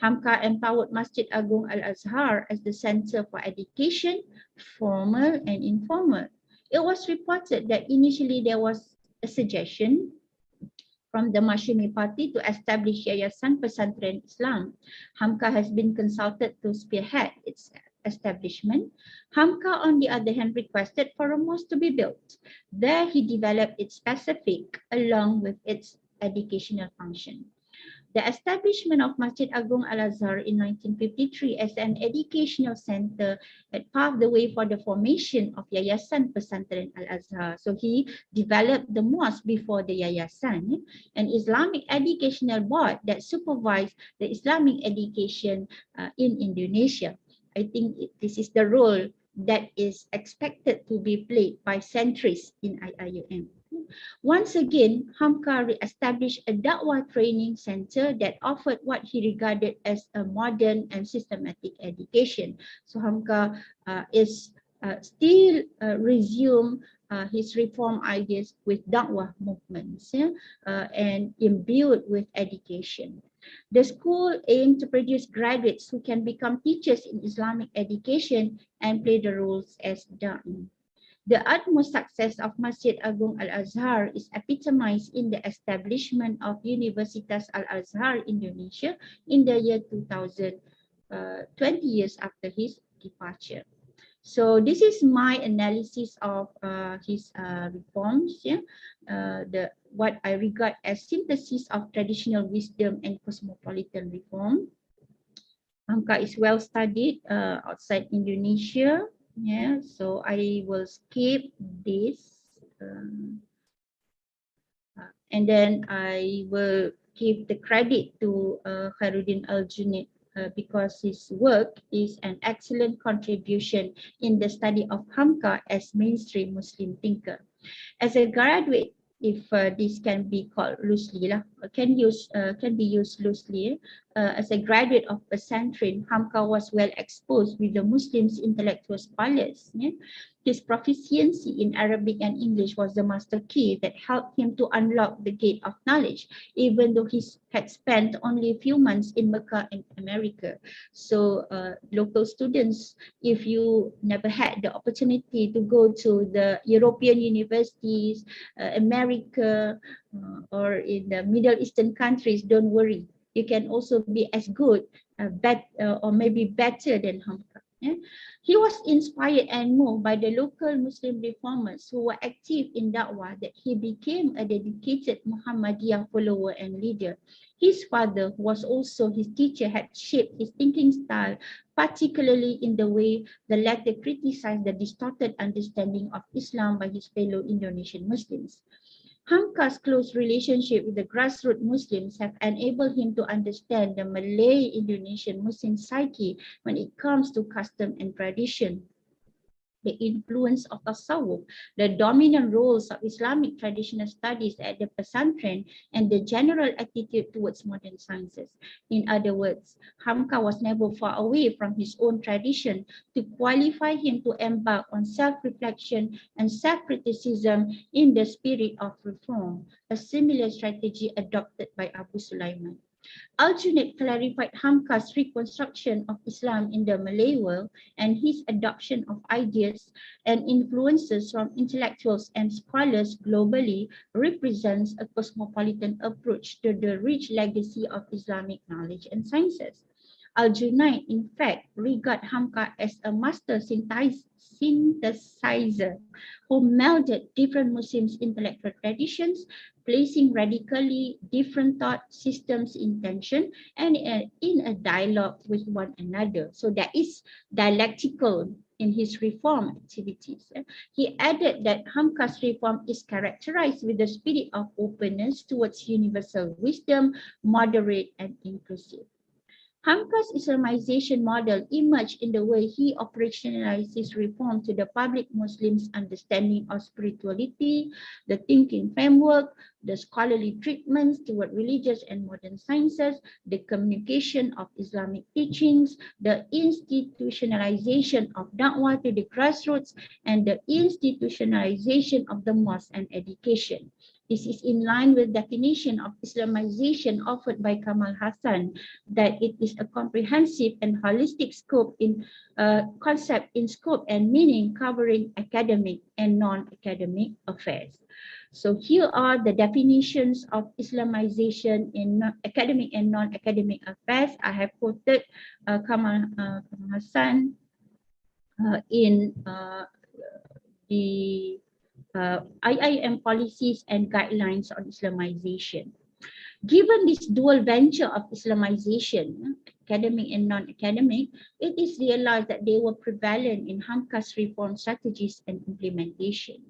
Hamka empowered Masjid Agung Al-Azhar as the center for education, formal and informal. It was reported that initially there was a suggestion from the Masyumi party to establish Yayasan Pesantren Islam. Hamka has been consulted to spearhead its establishment. Hamka, on the other hand, requested for a mosque to be built. There he developed its specific along with its educational function. The establishment of Masjid Agung Al-Azhar in 1953 as an educational center had paved the way for the formation of Yayasan Pesantren Al-Azhar. So he developed the mosque before the Yayasan, an Islamic educational board that supervised the Islamic education in Indonesia. I think this is the role that is expected to be played by centrists in IIUM. Once again, Hamka re-established a Da'wah training center that offered what he regarded as a modern and systematic education. So Hamka is still resume his reform ideas with Da'wah movements and imbued with education. The school aimed to produce graduates who can become teachers in Islamic education and play the roles as da'i. The utmost success of Masjid Agung Al-Azhar is epitomized in the establishment of Universitas Al-Azhar Indonesia in the year 2000, 20 years after his departure. So this is my analysis of his reforms, yeah? What I regard as synthesis of traditional wisdom and cosmopolitan reform. Hamka is well studied outside Indonesia. Yeah, so I will skip this and then I will give the credit to Khairuddin Al-Junaid because his work is an excellent contribution in the study of Hamka as mainstream Muslim thinker. As a graduate, if this can be called loosely, can be used loosely. As a graduate of Pesantren, Hamka was well exposed with the Muslims intellectual scholars. Yeah? His proficiency in Arabic and English was the master key that helped him to unlock the gate of knowledge, even though he had spent only a few months in Mecca and America. So local students, if you never had the opportunity to go to the European universities, America, or in the Middle Eastern countries, don't worry. You can also be as good, or maybe better than Hamka. Yeah? He was inspired and moved by the local Muslim reformers who were active in Da'wah that he became a dedicated Muhammadiyah follower and leader. His father, who was also his teacher, had shaped his thinking style, particularly in the way the latter criticized the distorted understanding of Islam by his fellow Indonesian Muslims. Hamka's close relationship with the grassroots Muslims have enabled him to understand the Malay Indonesian Muslim psyche when it comes to custom and tradition, the influence of tasawwuf, the dominant roles of Islamic traditional studies at the pesantren, and the general attitude towards modern sciences. In other words, Hamka was never far away from his own tradition to qualify him to embark on self-reflection and self-criticism in the spirit of reform, a similar strategy adopted by Abu Sulaiman. Al-Junaid clarified Hamka's reconstruction of Islam in the Malay world and his adoption of ideas and influences from intellectuals and scholars globally represents a cosmopolitan approach to the rich legacy of Islamic knowledge and sciences. Al-Junaid, in fact, regard Hamka as a master synthesizer who melded different Muslims' intellectual traditions, placing radically different thought systems in tension and in a dialogue with one another. So there is dialectical in his reform activities. He added that Hamka's reform is characterized with the spirit of openness towards universal wisdom, moderate and inclusive. Hamka's Islamization model emerged in the way he operationalized his reform to the public Muslims' understanding of spirituality, the thinking framework, the scholarly treatments toward religious and modern sciences, the communication of Islamic teachings, the institutionalization of da'wah to the grassroots, and the institutionalization of the mosque and education. This is in line with definition of Islamization offered by Kamal Hassan, that it is a comprehensive and holistic scope in concept in scope and meaning covering academic and non-academic affairs. So here are the definitions of Islamization in academic and non-academic affairs. I have quoted Kamal Hassan in the IIM policies and guidelines on Islamization. Given this dual venture of Islamization, academic and non-academic, it is realized that they were prevalent in Hamka's reform strategies and implementation.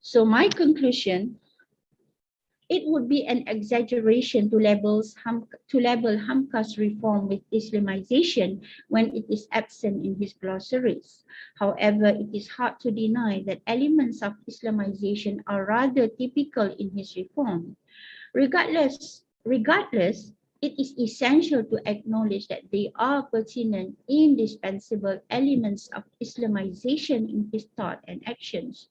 So my conclusion, it would be an exaggeration to label Hamka's reform with Islamization when it is absent in his glossaries. However, it is hard to deny that elements of Islamization are rather typical in his reform. Regardless, it is essential to acknowledge that they are pertinent, indispensable elements of Islamization in his thought and actions.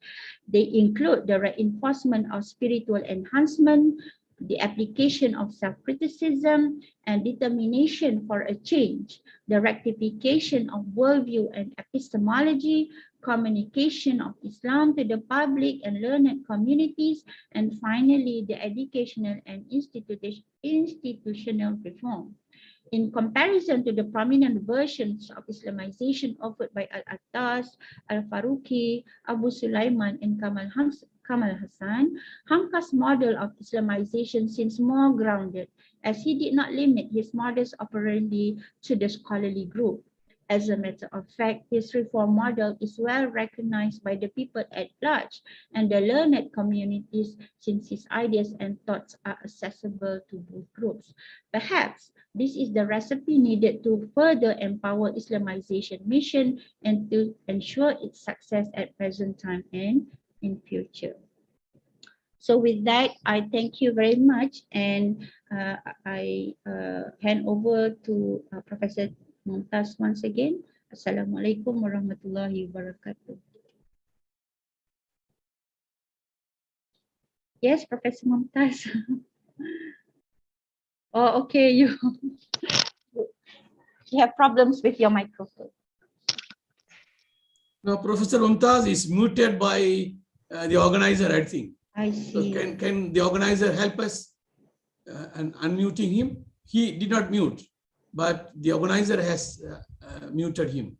They include the reinforcement of spiritual enhancement, the application of self-criticism and determination for a change, the rectification of worldview and epistemology, communication of Islam to the public and learned communities, and finally, the educational and institutional reform. In comparison to the prominent versions of Islamization offered by Al-Attas, Al-Faruqi, Abu Sulaiman, and Kamal Hassan, Hamka's model of Islamization seems more grounded, as he did not limit his modus operandi to the scholarly group. As a matter of fact, his reform model is well recognized by the people at large and the learned communities, since his ideas and thoughts are accessible to both groups. Perhaps this is the recipe needed to further empower Islamization mission and to ensure its success at present time and in future. So with that, I thank you very much, and I hand over to Professor Mumtaz once again. Assalamualaikum warahmatullahi wabarakatuh. Yes, Professor Mumtaz. Oh, okay, you have problems with your microphone. Now, Professor Mumtaz is muted by the organizer, I think. I So see. can the organizer help us and unmuting him? He did not mute, but the organizer has muted him.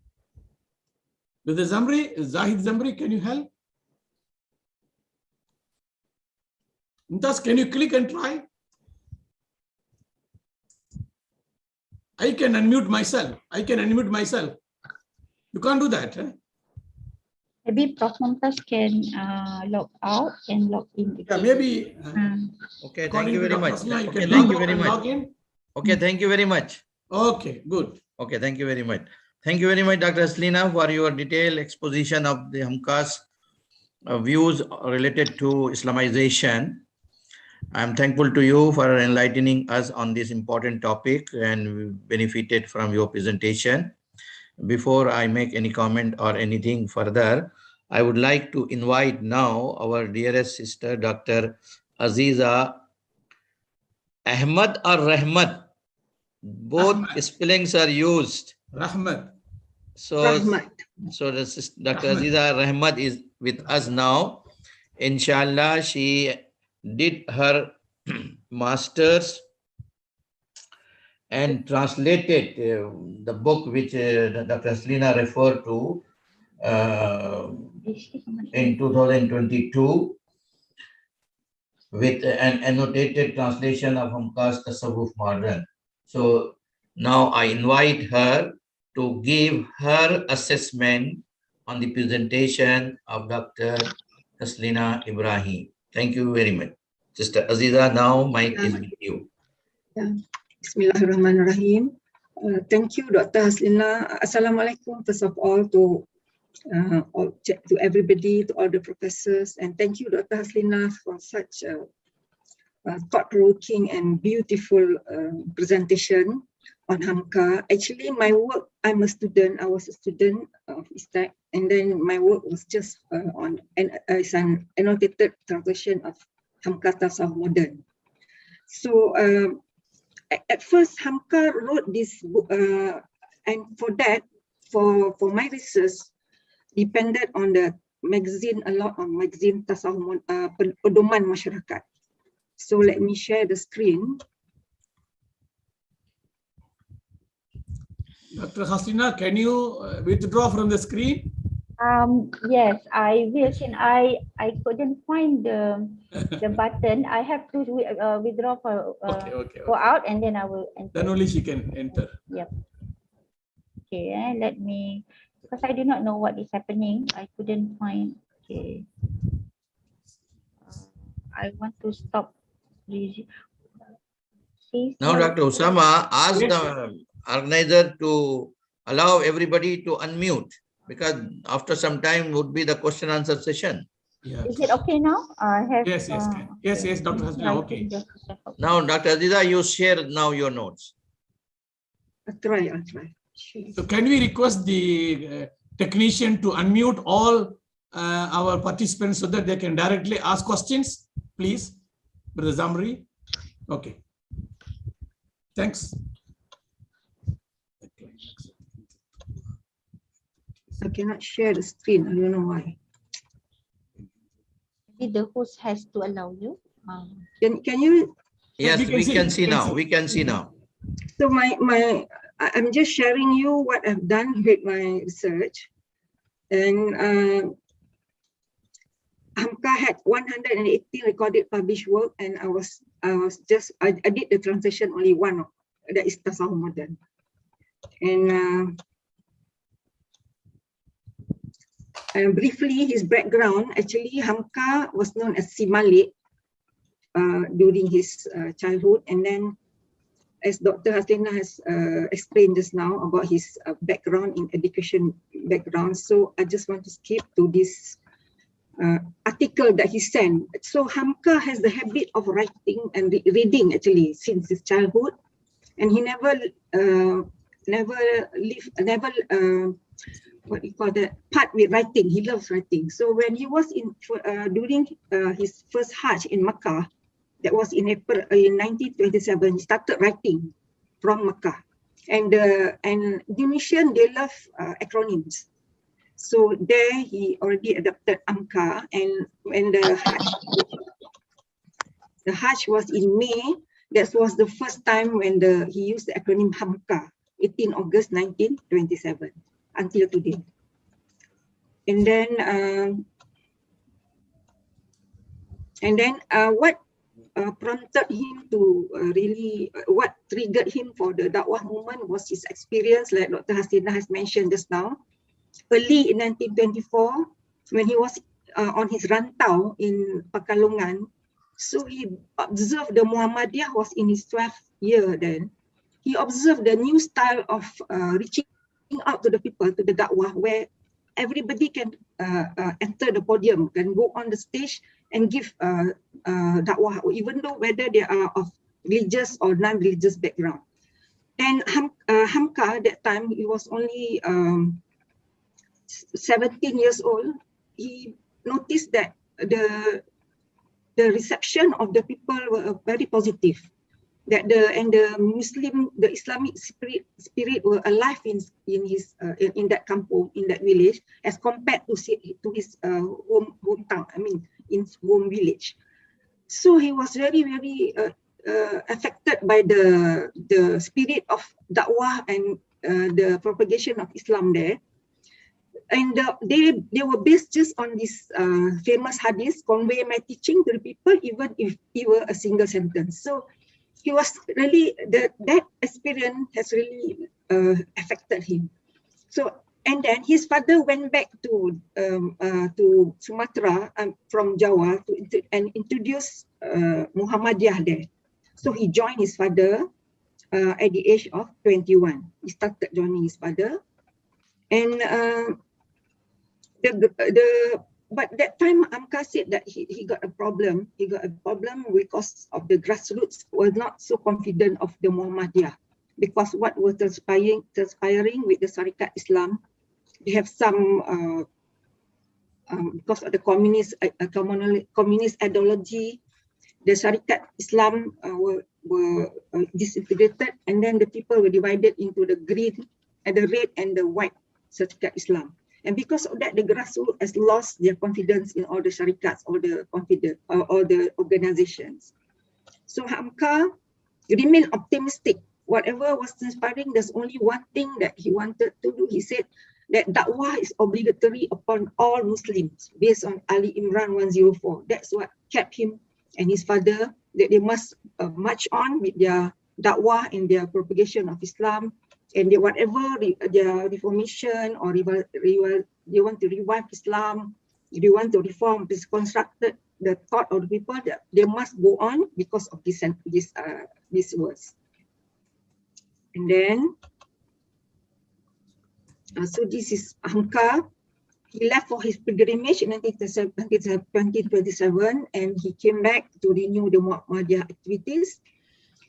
With the Zahid Zamri, can you help? Mumtaz, can you click and try? I can unmute myself. You can't do that. Huh? Maybe Prof. Mumtaz can log out and log in Yeah, again. maybe. Okay, thank you very much. You Okay, can thank log you very out and much. log in. Okay, thank you very much. Okay, good. Okay, thank you very much. Thank you very much, Dr. Haslina, for your detailed exposition of the Hamka'S views related to Islamization. I'm thankful to you for enlightening us on this important topic, and we benefited from your presentation. Before I make any comment or anything further, I would like to invite now our dearest sister, Dr. Aziza Ahmad or Rahmat. Both Ahmad. spellings are used. Rahmat. So, Dr. Aziza Rahmat is with us now. Inshallah, she did her master's and translated the book which Dr. Haslina referred to in 2022 with an annotated translation of Hamka'S Tasawwuf Modern. So now I invite her to give her assessment on the presentation of Dr. Haslina Ibrahim. Thank you very much. Sister Aziza, now mic is with you. Yeah. Bismillahirrahmanirrahim. Thank you, Dr. Haslina. Assalamualaikum, first of all, to everybody, to all the professors, and thank you, Dr. Haslina, for such a thought-provoking and beautiful presentation on Hamka. Actually, my work, I was a student of ISTAC, and then my work was just on as an annotated translation of Hamka Tasawwuf Modern. So at first, Hamka wrote this book, and for that, for my research, depended on the magazine, a lot on magazine Tasawwuf Pedoman Masyarakat. So let me share the screen. Dr. Haslina, can you withdraw from the screen? Yes, I will. Since I couldn't find the button, I have to withdraw for Okay. go out, and then I will enter. Then only she can enter. Yep. Okay, let me, because I do not know what is happening. I couldn't find. Okay. I want to stop. Now, Dr. Usama asked the organizer to allow everybody to unmute, because after some time would be the question answer session. Yeah. Is it okay now? I have. Yes, Dr. Haslina, okay. Now, Dr. Aziza, you share now your notes. I'll try. Sure. So can we request the technician to unmute all our participants so that they can directly ask questions, please, Brother Zamri? Okay. Thanks. I cannot share the screen. I don't know why. The host has to allow you. Can you? Yes, we can see now. We can see now. So I'm just sharing you what I've done with my research, and Hamka had 180 recorded published work, and I did the translation only one of that is Tasawwuf Modern, and briefly, his background, actually, Hamka was known as Si Malik during his childhood. And then, as Dr. Haslina has explained just now about his background in education background, so I just want to skip to this article that he sent. So Hamka has the habit of writing and reading actually since his childhood, and he never what you call that, part with writing. He loves writing. So when he was during his first Hajj in Makkah, that was in April in 1927, he started writing from Makkah. And Indonesian, they love acronyms. So there he already adopted Hamka, and when the Hajj was in May, that was the first time when he used the acronym Hamka, 18 August 1927, until today. And then what prompted him to what triggered him for the Da'wah movement was his experience, like Dr. Hasina has mentioned just now. Early in 1924, when he was on his rantau in Pekalongan, so he observed the Muhammadiyah was in his 12th year then. He observed the new style of reaching out to the people, to the Da'wah, where everybody can enter the podium, can go on the stage and give Da'wah, even though whether they are of religious or non-religious background. And Hamka, that time, he was only 17 years old. He noticed that the reception of the people were very positive. That the Islamic spirit were alive in that kampung, in that village, as compared to his hometown. I mean, in his home village. So he was very, very affected by the spirit of Da'wah and the propagation of Islam there. And they were based just on this famous hadith, convey my teaching to the people, even if it were a single sentence. So he was really, that experience has really affected him. So, and then his father went back to Sumatra from Java and introduced Muhammadiyah there. So he joined his father at the age of 21. He started joining his father, and but that time Hamka said that he got a problem. He got a problem because of the grassroots were not so confident of the Muhammadiyah, because what was transpiring with the Syarikat Islam, they have some because of the communist ideology, the Syarikat Islam were disintegrated, and then the people were divided into the green and the red and the white Syarikat Islam. And because of that, the grassroots has lost their confidence in all the Syarikats, all the organizations. So Hamka remained optimistic. Whatever was transpiring, there's only one thing that he wanted to do. He said that Da'wah is obligatory upon all Muslims based on Ali Imran 104. That's what kept him and his father, that they must march on with their Da'wah and their propagation of Islam. And whatever their reformation or they want to revive Islam, if they want to reform, reconstruct the thought of the people, that they must go on because of these words. And then, so this is Hamka. He left for his pilgrimage in 1927, and he came back to renew the Muhammadiyah activities.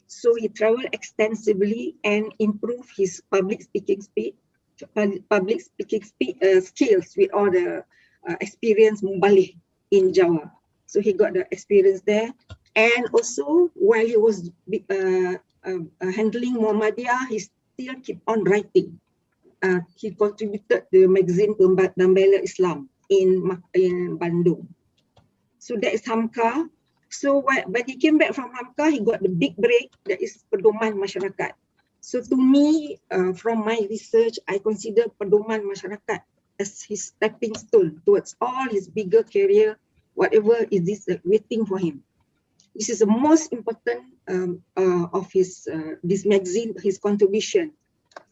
So he traveled extensively and improved his public speaking skills with all the experience Mubalik in Java. So he got the experience there. And also, while he was handling Muhammadiyah, he still kept on writing. He contributed to the magazine Dambela Islam in Bandung. So that is Hamka. So when he came back from Hamka, he got the big break, that is Pedoman Masyarakat. So to me, from my research, I consider Pedoman Masyarakat as his stepping stone towards all his bigger career, whatever is this waiting for him. This is the most important of his this magazine, his contribution,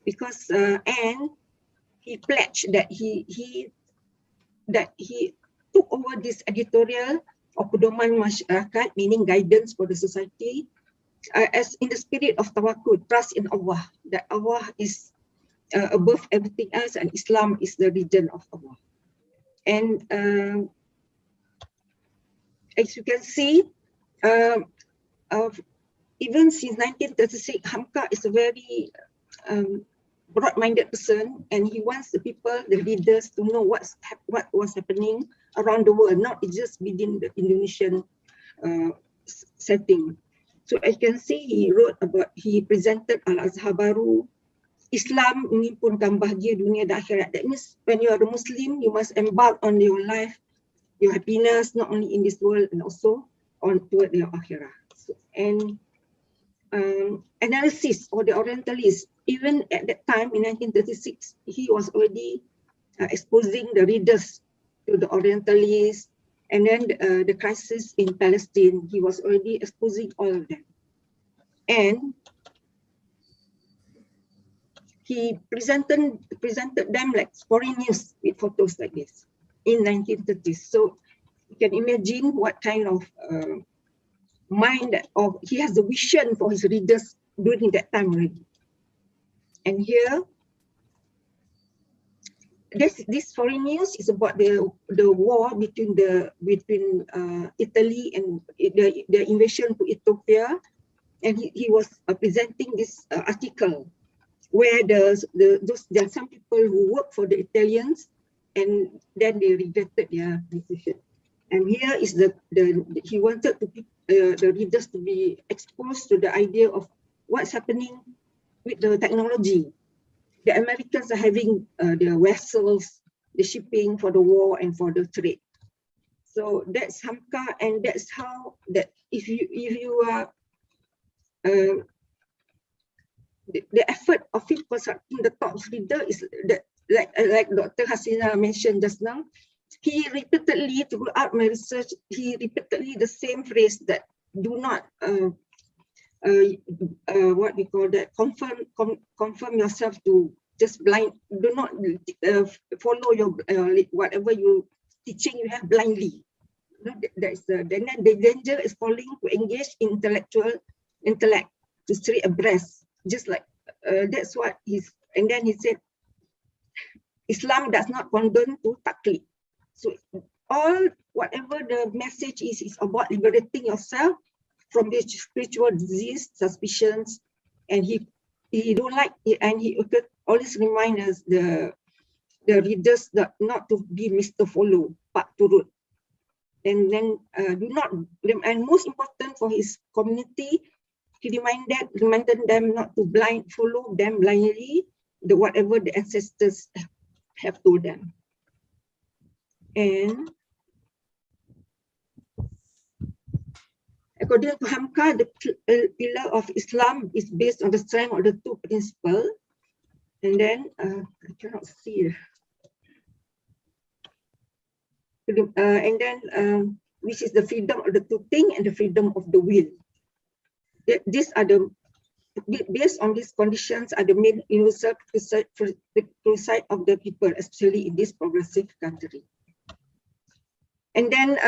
because and he pledged that he that he took over this editorial of pedoman masyarakat, meaning guidance for the society, as in the spirit of tawakkul, trust in Allah, that Allah is above everything else and Islam is the religion of Allah. And as you can see, even since 1936, Hamka is a very broad-minded person, and he wants the people, the leaders, to know what was happening around the world, not just within the Indonesian setting. So as you can see, he presented Al-Azhar Baru, Islam menghimpunkan bahagia dunia dan akhirat. That means when you are a Muslim, you must embark on your life, your happiness, not only in this world and also on toward your akhirah. So, and analysis of the Orientalists, even at that time in 1936, he was already exposing the readers to the Orientalists, and then the crisis in Palestine, he was already exposing all of them. And he presented them like foreign news with photos like this in 1930s. So you can imagine what kind of mind of he has the vision for his readers during that time already. And here, this foreign news is about the war between Italy and the invasion to Ethiopia, and he was presenting this article where there are some people who work for the Italians, and then they regretted their decision. And here is he wanted the readers to be exposed to the idea of what's happening with the technology. The Americans are having their vessels, the shipping for the war and for the trade. So that's Hamka, and that's how that if you are the effort of it constructing the top reader is that, like Dr. Hasina mentioned just now, he repeatedly, throughout my research, he repeatedly the same phrase that do not what we call that, confirm yourself to just blind, do not follow your whatever you teaching you have blindly. That's the danger is falling to engage in intellect to stay abreast. Just like that's what he's, and then he said, Islam does not condone to taklid. So all whatever the message is about liberating yourself from this spiritual disease, suspicions, and he don't like it, and he always remind us the readers that not to be Mr. Follow, but to root. And then do not, and most important for his community, he reminded them not to follow them blindly, whatever the ancestors have told them. And according to Hamka, the pillar of Islam is based on the strength of the two principles. And then I cannot see. And then which is the freedom of the to think and the freedom of the will. These are the, based on these conditions, are the main universal preside of the people, especially in this progressive country. And then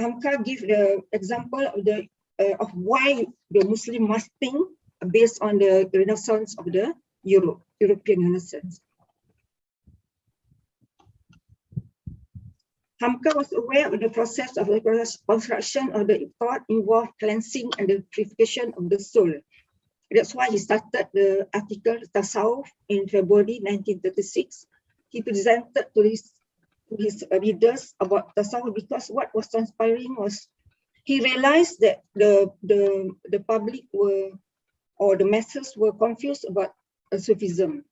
Hamka give the example of why the Muslim must think based on the Renaissance of the European Renaissance. Hamka was aware of the process of the construction of the thought involved cleansing and the purification of the soul. That's why he started the article Tasawwuf in February 1936. He presented to his readers about Tasawwuf because what was transpiring was he realized that the public were, or the masses were confused about Sufism.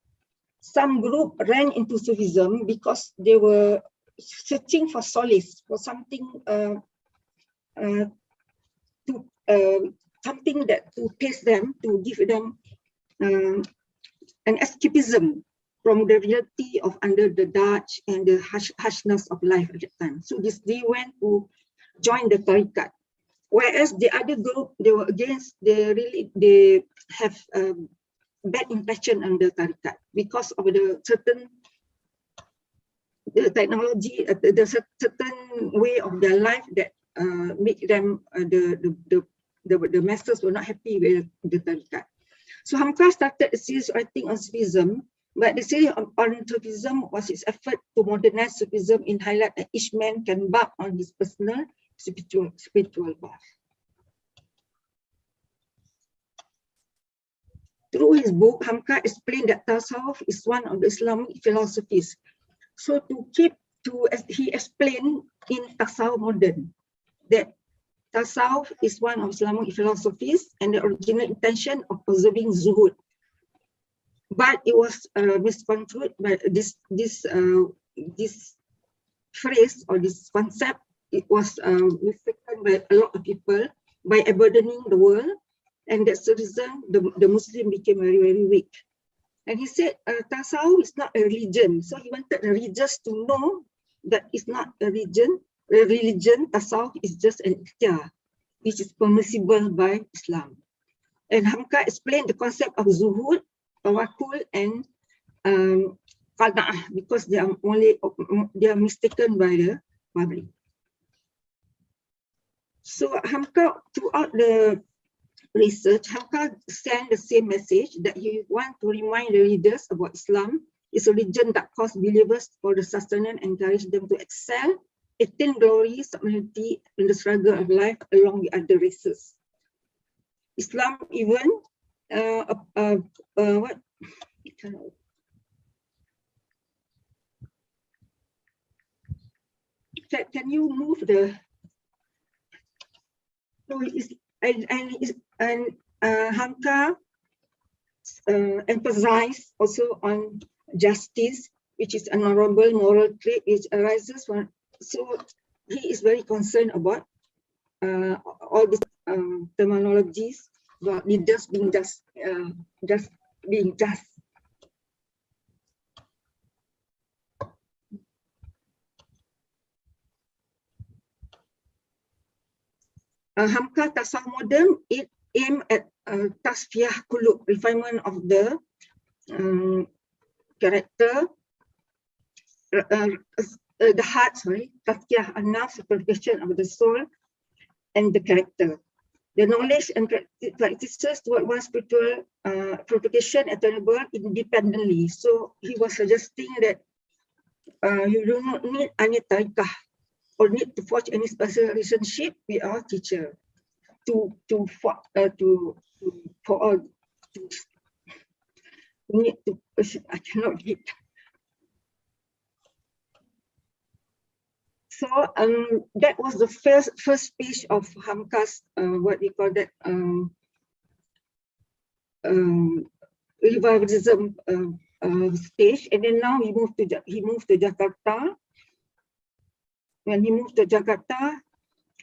Some group ran into Sufism because they were searching for solace, for something something that to taste them, to give them an escapism from the reality of under the Dutch and the harshness of life at the time. So they went to join the tariqat. Whereas the other group, they were against, they have bad impression on the tariqat because of the certain the technology, the certain way of their life that make them the masters were not happy with the tariqat. So Hamka started a series writing on Sufism, but the series on Sufism was its effort to modernize Sufism in highlight that each man can embark on his personal spiritual path. Through his book, Hamka explained that Tasawwuf is one of the Islamic philosophies. So he explained in Tasawwuf Modern that Tasawwuf is one of Islamic philosophies and the original intention of preserving zuhud. But it was misconstrued by this phrase or this concept. It was mistaken by a lot of people by abandoning the world, and that's the reason the Muslim became very, very weak. And he said Tasawwuf is not a religion, so he wanted the religious to know that it's not a religion. Tasawwuf is just an ikhtiyar, which is permissible by Islam. And Hamka explained the concept of zuhud, tawakkul, and qana'ah because they are mistaken by the public. So Hamka, throughout the research, Hamka sent the same message that he want to remind the readers about Islam is a religion that calls believers for the sustenance and encourage them to excel, attain glory, sublimity in the struggle of life along with other races. Islam even what? Can you move the? So and Hamka emphasized also on justice, which is an honorable moral trait which arises from. So he is very concerned about all these terminologies about leaders being just being just. Hamka Tasawwuf Modern, it aimed at tasfiyah qulub, refinement of the character, the heart, tasfiyah an-nafs, purification of the soul and the character. The knowledge and practices toward one's spiritual purification attainable independently. So he was suggesting that you do not need any tariqah or need to forge any special relationship with our teacher I cannot read. So that was the first page of Hamka'S what we call that revivalism stage, and then now he moved to Jakarta. When he moved to Jakarta,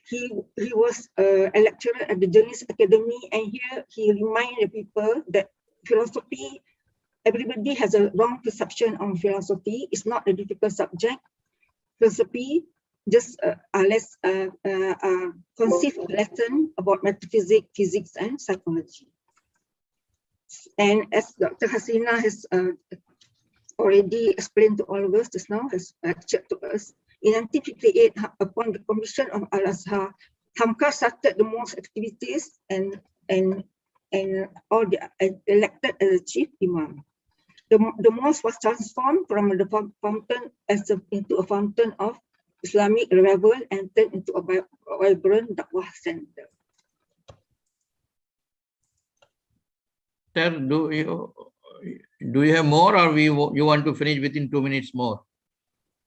he was a lecturer at the Journalist Academy, and here he reminded people that philosophy, everybody has a wrong perception on philosophy. It's not a difficult subject. Philosophy just let's conceive a lesson about metaphysics, physics, and psychology. And as Dr. Hasina has already explained to all of us just now, has lectured to us, in 1958, upon the commission of Al-Azhar, Hamka started the mosque activities and all the elected as the chief imam. The mosque was transformed from the fountain into a fountain of Islamic revival and turned into a vibrant dakwah center. Sir, do you have more, or you want to finish within 2 minutes more?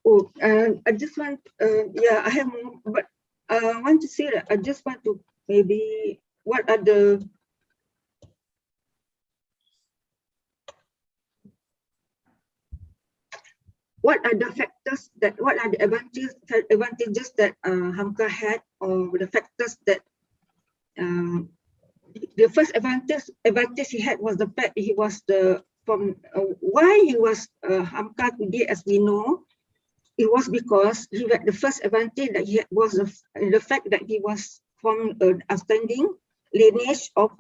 Oh, I just want, yeah, I have more, but I want to say that I just want to maybe, what are the factors that, what are the advantages that Hamka had, or the factors that, the first advantage he had was the fact he was why he was Hamka today as we know. It was because the first advantage that he had was the fact that he was from an outstanding lineage of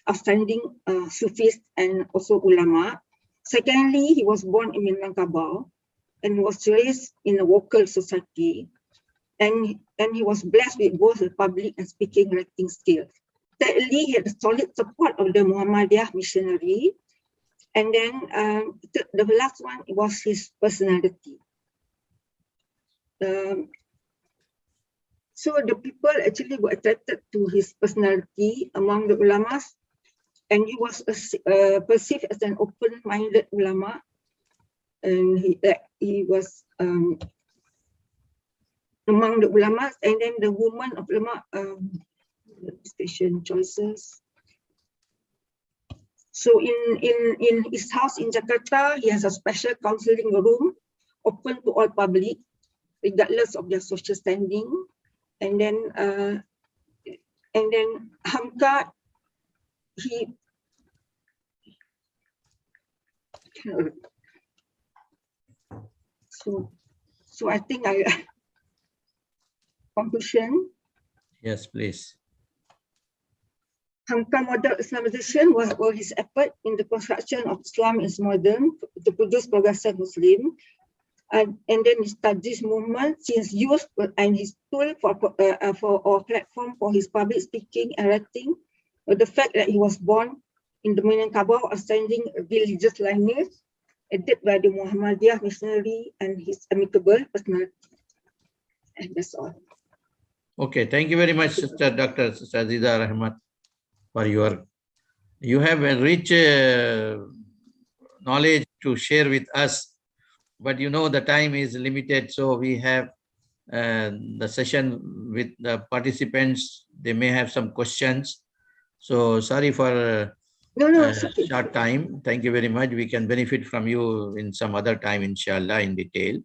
outstanding Sufis and also ulama. Secondly, he was born in Minangkabau and was raised in a local society, and he was blessed with both the public and speaking writing skills. Thirdly, he had the solid support of the Muhammadiyah missionary. And then the last one was his personality. So the people actually were attracted to his personality among the ulamas, and he was perceived as an open-minded ulama, and he was among the ulamas. And then the woman of ulama station choices. So in his house in Jakarta, he has a special counseling room open to all public, regardless of their social standing. And then Hamka, so I think conclusion. Yes, please. Hamka model Islamization was his effort in the construction of Islam is modern to produce progressive Muslim. And then he studies movement since youth and his tool for or platform for his public speaking and writing. But the fact that he was born in the Minangkabau ascending religious lineage, aided by the Muhammadiyah missionary and his amicable personality. And that's all. Okay, thank you very much, Sister Dr. Aziza Rahmat, for you have a rich knowledge to share with us. But you know the time is limited, so we have the session with the participants. They may have some questions. So sorry for short time. Thank you very much. We can benefit from you in some other time, inshallah, in detail.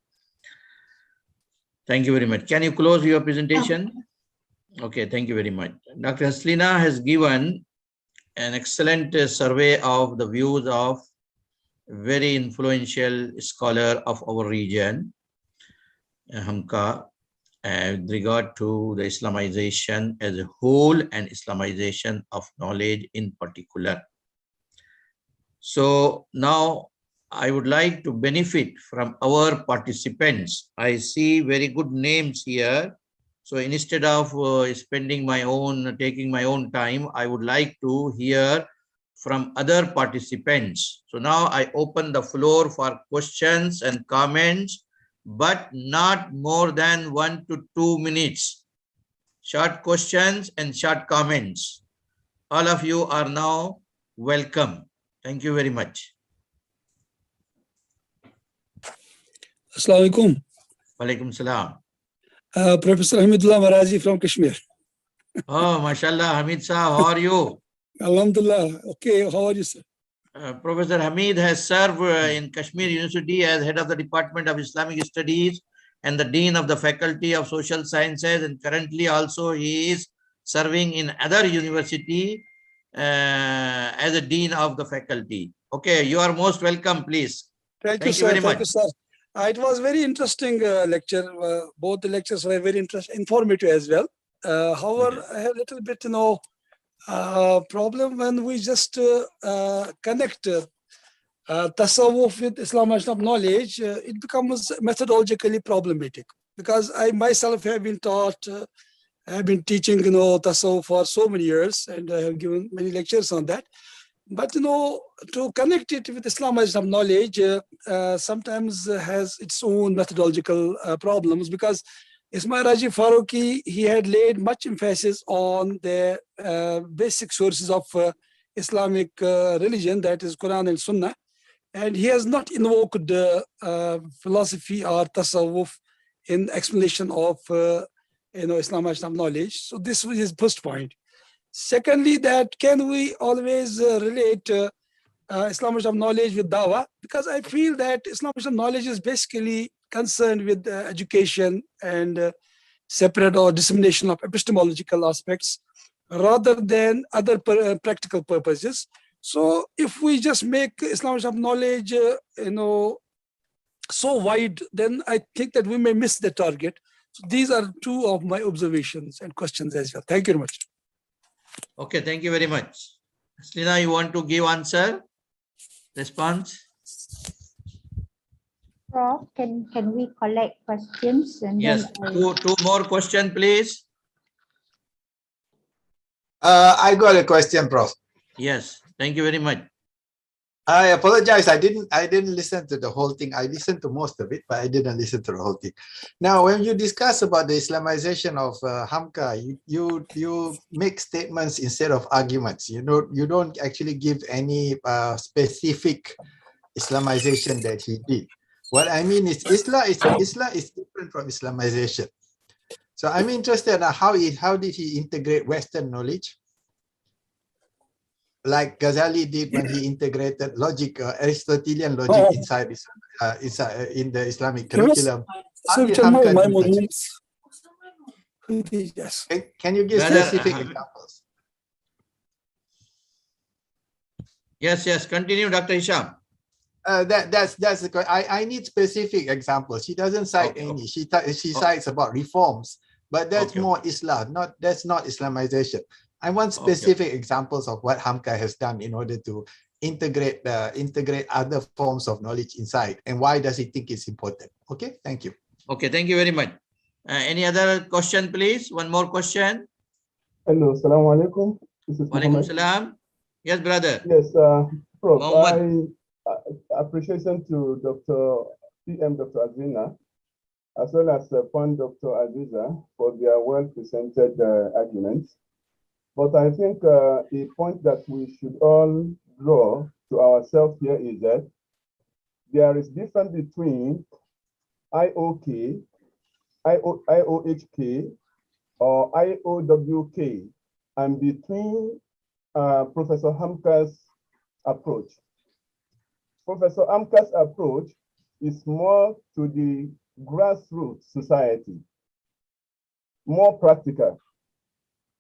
Thank you very much. Can you close your presentation? Okay, thank you very much. Dr. Haslina has given an excellent survey of the views of very influential scholar of our region, Hamka, with regard to the Islamization as a whole and Islamization of knowledge in particular. So now I would like to benefit from our participants. I see very good names here. So instead of taking my own time, I would like to hear from other participants. So now I open the floor for questions and comments, but not more than 1 to 2 minutes. Short questions and short comments. All of you are now welcome. Thank you very much. Assalamu alaikum. Walaikum salam. Professor Hamidullah Marazi from Kashmir. Oh, mashallah, Hamid sir, how are you? Alhamdulillah. Okay, how are you, sir? Professor Hamid has served in Kashmir University as head of the Department of Islamic Studies and the Dean of the Faculty of Social Sciences, and currently also he is serving in other university as a Dean of the Faculty. Okay, you are most welcome, please. Thank you, sir. Very Thank much. you, sir. It was very interesting lecture. Both the lectures were very informative as well. However, I have a little bit, problem when we just connect tasawwuf with Islamization of knowledge. It becomes methodologically problematic, because I myself have been taught, have been teaching, tasawwuf for so many years, and I have given many lectures on that. But to connect it with Islamization of knowledge sometimes has its own methodological problems, because Ismail Raji Faruqi, he had laid much emphasis on the basic sources of Islamic religion, that is Quran and Sunnah, and he has not invoked philosophy or tasawwuf in explanation of Islamization of knowledge. So this was his first point. Secondly, that can we always relate Islamization of knowledge with dawah? Because I feel that Islamization of knowledge is basically concerned with education and separate or dissemination of epistemological aspects rather than other practical purposes. So if we just make Islamization of knowledge, so wide, then I think that we may miss the target. So these are two of my observations and questions as well. Thank you very much. Okay, thank you very much. Slina, you want to give answer? Response? Prof, can we collect questions and Yes, then two more questions, please. I got a question, Prof. Yes, thank you very much. I apologize. I didn't listen to the whole thing. I listened to most of it, but I didn't listen to the whole thing. Now, when you discuss about the Islamization of Hamka, you make statements instead of arguments. You don't actually give any specific Islamization that he did. What I mean is Islam is different from Islamization. So I'm interested in how did he integrate Western knowledge, like Ghazali did when he integrated logic, Aristotelian logic inside in the Islamic curriculum. How did Hamka do such? Yes. Can you give Brother, specific examples? Yes, continue, Dr. Hisham. That's the I need specific examples. She doesn't cite any. She cites about reforms, but that's more Islam. That's not Islamization. I want specific examples of what Hamka has done in order to integrate other forms of knowledge inside, and why does he think it's important? Okay, thank you. Okay, thank you very much. Any other question, please? One more question. Hello, Assalamu alaikum. This is Walaikum Muhammad. salam. Yes, brother. Yes, Prof. Muhammad. Appreciation to PM Dr. Azina, as well as Pan Dr. Aziza for their well-presented arguments. But I think a point that we should all draw to ourselves here is that there is difference between IOK, IOHK, or IOWK, and between Professor Hamka'S approach. Professor Hamka'S approach is more to the grassroots society, more practical.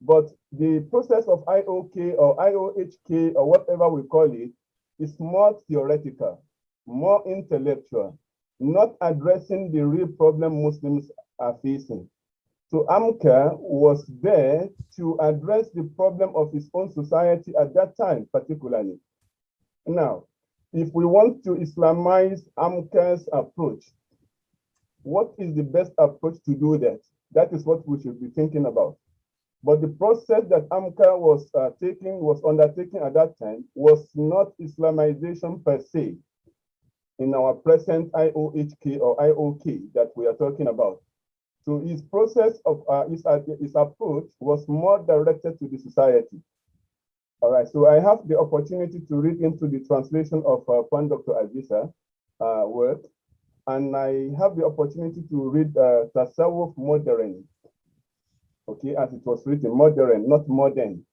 But the process of IOK or IOHK or whatever we call it is more theoretical, more intellectual, not addressing the real problem Muslims are facing. So Hamka was there to address the problem of his own society at that time, particularly. Now, if we want to Islamize Hamka'S approach, what is the best approach to do that? That is what we should be thinking about. But the process that Hamka was undertaking at that time was not Islamization per se in our present IOHK or IOK that we are talking about. So his process of his approach was more directed to the society. All right, so I have the opportunity to read into the translation of Pan Dr. Aziza work, and I have the opportunity to read Tasawwuf Modern, okay, as it was written, modern, not modern.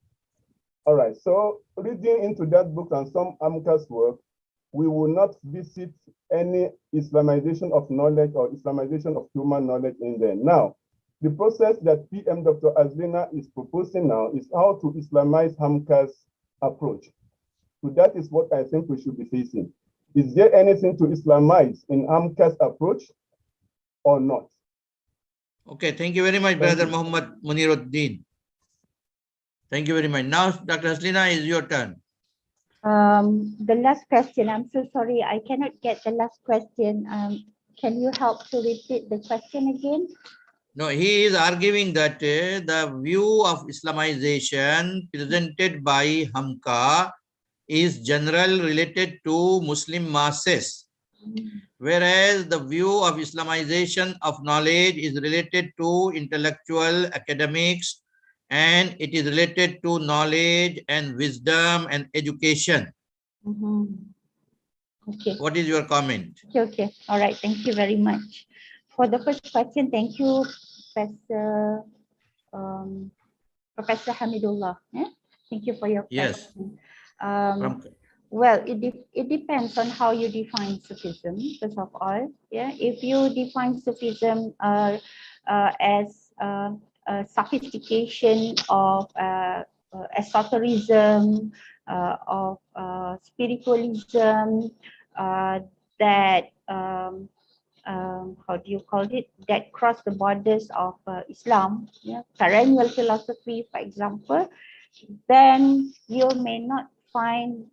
All right, so reading into that book and some Hamka'S work, we will not visit any Islamization of knowledge or Islamization of human knowledge in there. Now, the process that PM Dr. Azlina is proposing now is how to Islamize Hamka'S approach. So that is what I think we should be facing. Is there anything to Islamize in Hamka'S approach or not? Okay, thank you very much, Brother Muhammad Muniruddin. Thank you very much. Now, Dr. Haslina, is your turn. the last question, I'm so sorry, I cannot get the last question. Can you help to repeat the question again? No, he is arguing that the view of Islamization presented by Hamka is general related to Muslim masses, whereas the view of Islamization of knowledge is related to intellectual academics, and it is related to knowledge and wisdom and education. Okay. What is your comment? Okay. All right. Thank you very much. For the first question, thank you, Professor Hamidullah. Thank you for your question. Yes. Well, it depends on how you define Sufism, first of all. Yeah, if you define Sufism as sophistication of esotericism, of spiritualism, that how do you call it? That cross the borders of Islam, yeah, perennial philosophy, for example, then you may not find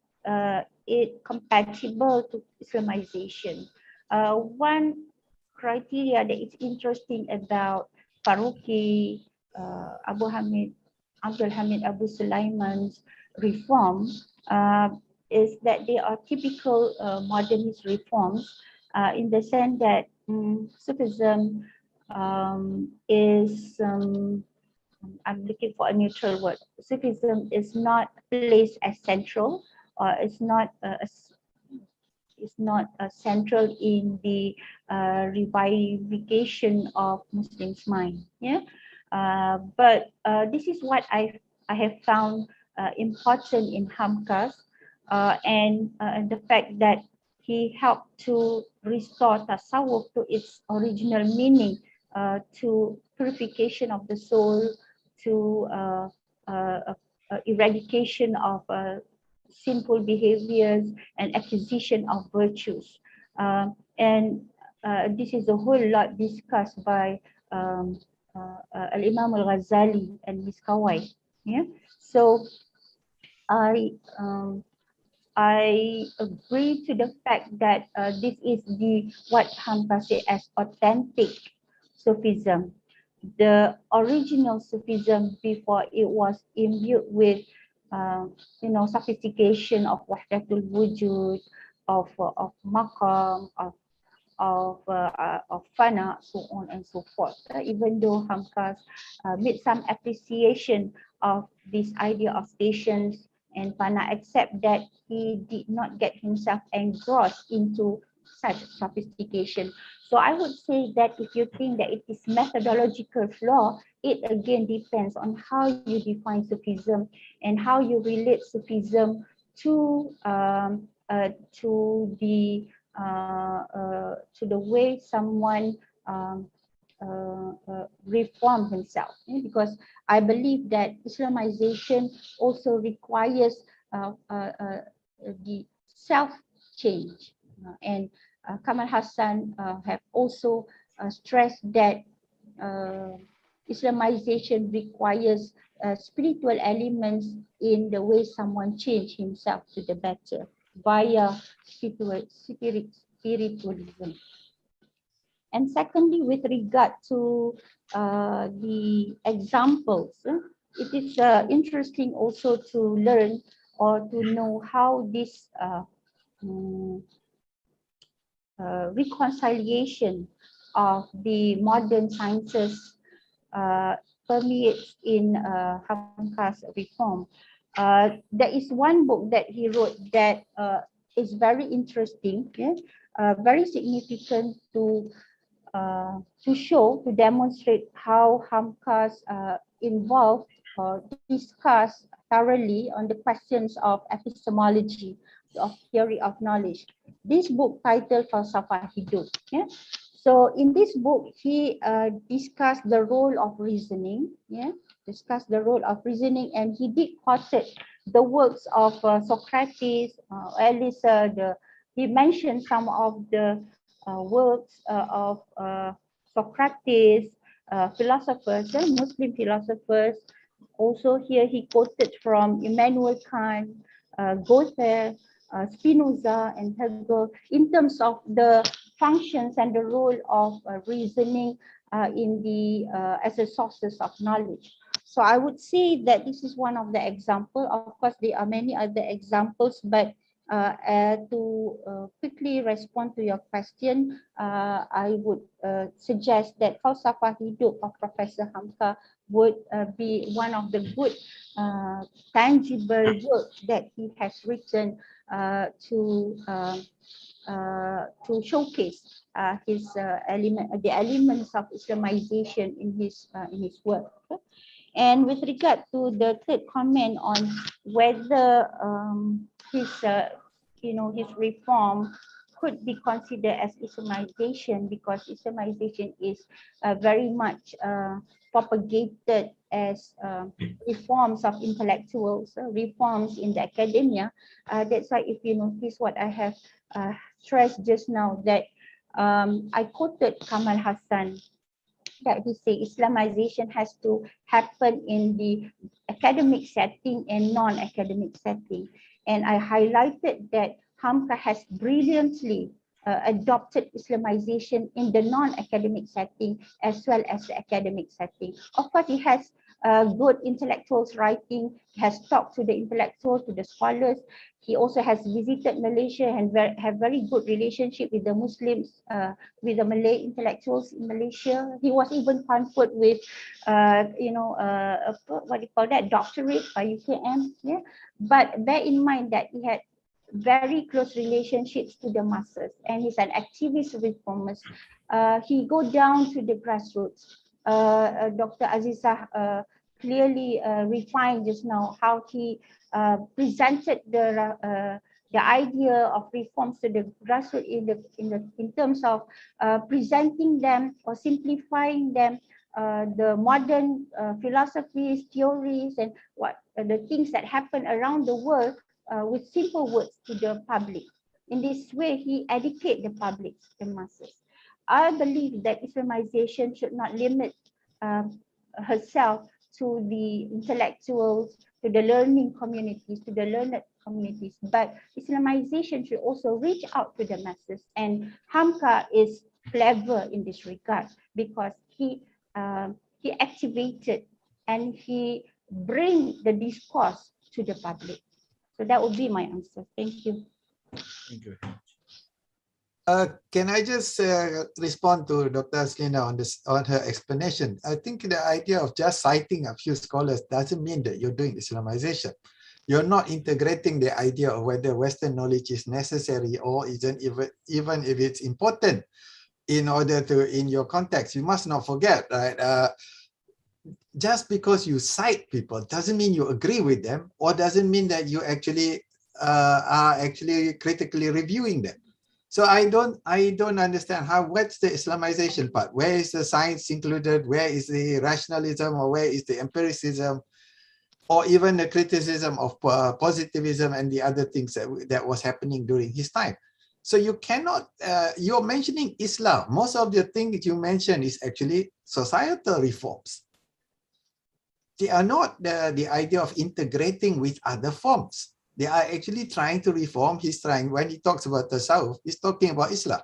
it compatible to Islamization. One criteria that is interesting about Faruqi, Abdul Hamid Abu Sulaiman's reform is that they are typical modernist reforms in the sense that Sufism is I'm looking for a neutral word. Sufism is not placed as central, or it's not central in the revivification of Muslims' mind. Yeah, but this is what I have found important in Hamka'S, and the fact that he helped to restore tasawwuf to its original meaning, to purification of the soul, to eradication of sinful behaviors and acquisition of virtues. And this is a whole lot discussed by Al-Imam Al-Ghazali and Ms. Kawai. Yeah? So I agree to the fact that this is what Hamka said as authentic Sufism. The original Sufism before it was imbued with sophistication of wahdatul wujud, of maqam, of fana, so on and so forth. Even though Hamka'S made some appreciation of this idea of stations and fana, except that he did not get himself engrossed into such sophistication. So I would say that if you think that it is methodological flaw, it again depends on how you define Sufism and how you relate Sufism to the way someone reform himself. Because I believe that Islamization also requires the self-change, and Kamal Hassan have also stressed that Islamization requires spiritual elements in the way someone change himself to the better via spiritualism. And secondly, with regard to the examples, it is interesting also to learn or to know how this reconciliation of the modern sciences permeates in Hamka'S reform. There is one book that he wrote that is very interesting, very significant to show, to demonstrate how Hamka'S involved or discuss thoroughly on the questions of epistemology, of theory of knowledge. This book titled Falsafah Hidup. Yeah? So in this book, he discussed the role of reasoning, and he did quoted the works of Socrates, at least he mentioned some of the works of Socrates, philosophers, Muslim philosophers. Also here he quoted from Immanuel Kant, Goethe, Spinoza and Hegel in terms of the functions and the role of reasoning in the as a sources of knowledge. So I would say that this is one of the examples. Of course, there are many other examples, but to quickly respond to your question, I would suggest that Falsafah Hidup of Professor Hamka would be one of the good tangible work that he has written to showcase the elements of Islamization in his work. And with regard to the third comment on whether his reform could be considered as Islamization, because Islamization is very much propagated as reforms of intellectuals, reforms in the academia. That's why if you notice what I have stressed just now, that I quoted Kamal Hassan, that he say Islamization has to happen in the academic setting and non-academic setting. And I highlighted that Hamka has brilliantly adopted Islamization in the non-academic setting as well as the academic setting. Of course, he has good intellectuals writing. He has talked to the intellectuals, to the scholars. He also has visited Malaysia and have very good relationship with the Muslims, with the Malay intellectuals in Malaysia. He was even conferred with, what do you call that, doctorate by UKM. Yeah, but bear in mind that he had very close relationships to the masses, and he's an activist reformer. He go down to the grassroots. Dr. Azizah clearly refined just now how he presented the idea of reforms to the grassroots in terms of presenting them or simplifying them, the modern philosophies, theories, and what the things that happen around the world with simple words to the public. In this way, he educates the public, the masses. I believe that Islamization should not limit herself to the intellectuals, to the learning communities, to the learned communities, but Islamization should also reach out to the masses. And Hamka is clever in this regard because he activated and he bring the discourse to the public. So that would be my answer. Thank you. Thank you. Can I just respond to Dr. Aslina on her explanation? I think the idea of just citing a few scholars doesn't mean that you're doing Islamization. You're not integrating the idea of whether Western knowledge is necessary or isn't, even if it's important in order to, in your context. You must not forget, right? Just because you cite people doesn't mean you agree with them, or doesn't mean that you actually are actually critically reviewing them. So I don't understand what's the Islamization part? Where is the science included? Where is the rationalism, or where is the empiricism, or even the criticism of positivism and the other things that was happening during his time? So you cannot, you're mentioning Islam. Most of the things you mention is actually societal reforms. They are not the idea of integrating with other forms. They are actually trying to reform. When he talks about the South, he's talking about Islam.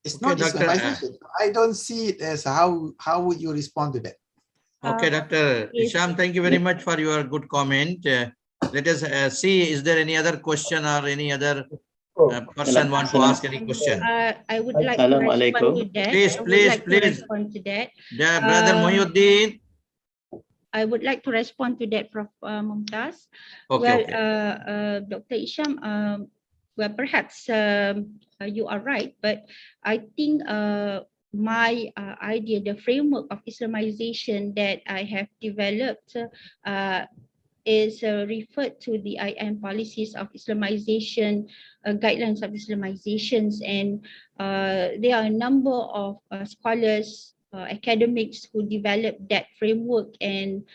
It's not Islamization. I don't see it as how would you respond to that? Okay, Dr. Isham, thank you very much for your good comment. Let us see, is there any other question or any other person want to ask any question? I would like to respond to that. Please. Yeah, Brother Mohyuddin. I would like to respond to that, Prof. Mumtaz. Okay, Dr. Isham, well, perhaps you are right, but I think my idea, the framework of Islamization that I have developed is referred to the IM policies of Islamization, guidelines of Islamizations, and there are a number of scholars, academics who developed that framework, and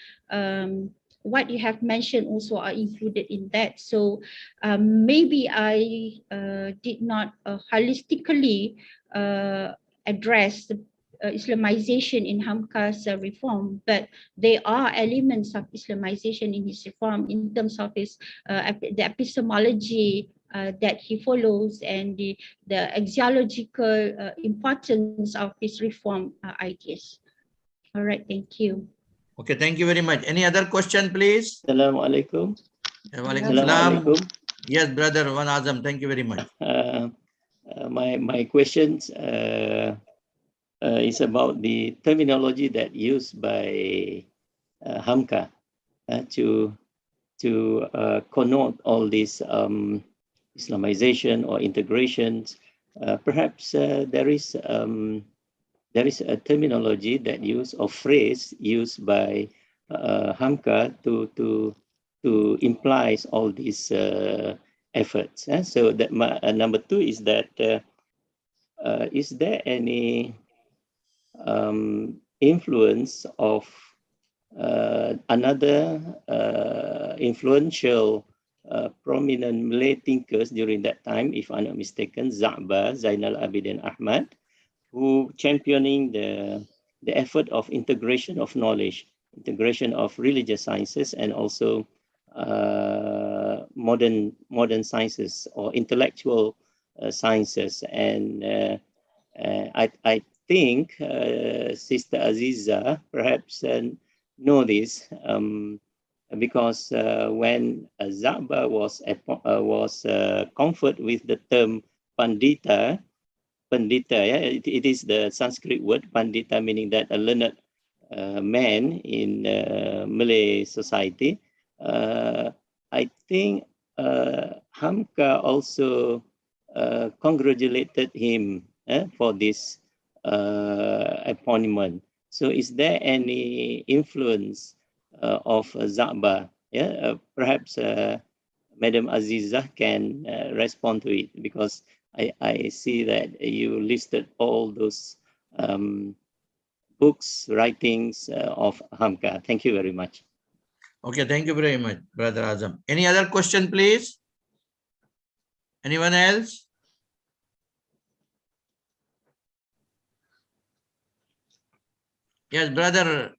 what you have mentioned also are included in that. So maybe I did not holistically address the Islamization in Hamka'S reform, but there are elements of Islamization in his reform in terms of his the epistemology that he follows and the axiological importance of his reform ideas. All right, thank you. okay, thank you very much. Any other question, please? Assalamu alaikum. Walaikum salam. Yes, Brother Wan Azam, thank you very much. My questions is about the terminology that used by Hamka to connote all these Islamization or integrations. Perhaps there is a terminology that used, or phrase used by Hamka to implies all these efforts. So that number two is that is there any influence of another influential prominent Malay thinkers during that time, if I'm not mistaken, Zainal Abidin Ahmad, who championing the effort of integration of knowledge, integration of religious sciences, and also modern sciences or intellectual sciences. And I think Sister Aziza perhaps know this because when Zaba was comforted with the term Pandita, yeah, it is the Sanskrit word Pandita, meaning that a learned man in Malay society. I think Hamka also congratulated him for this appointment. So is there any influence of Zaba? Yeah, perhaps Madam Aziza can respond to it, because I see that you listed all those books, writings of Hamka. Thank you very much. Okay, thank you very much, Brother Azam. Any other question, please? Anyone else? Yes, Brother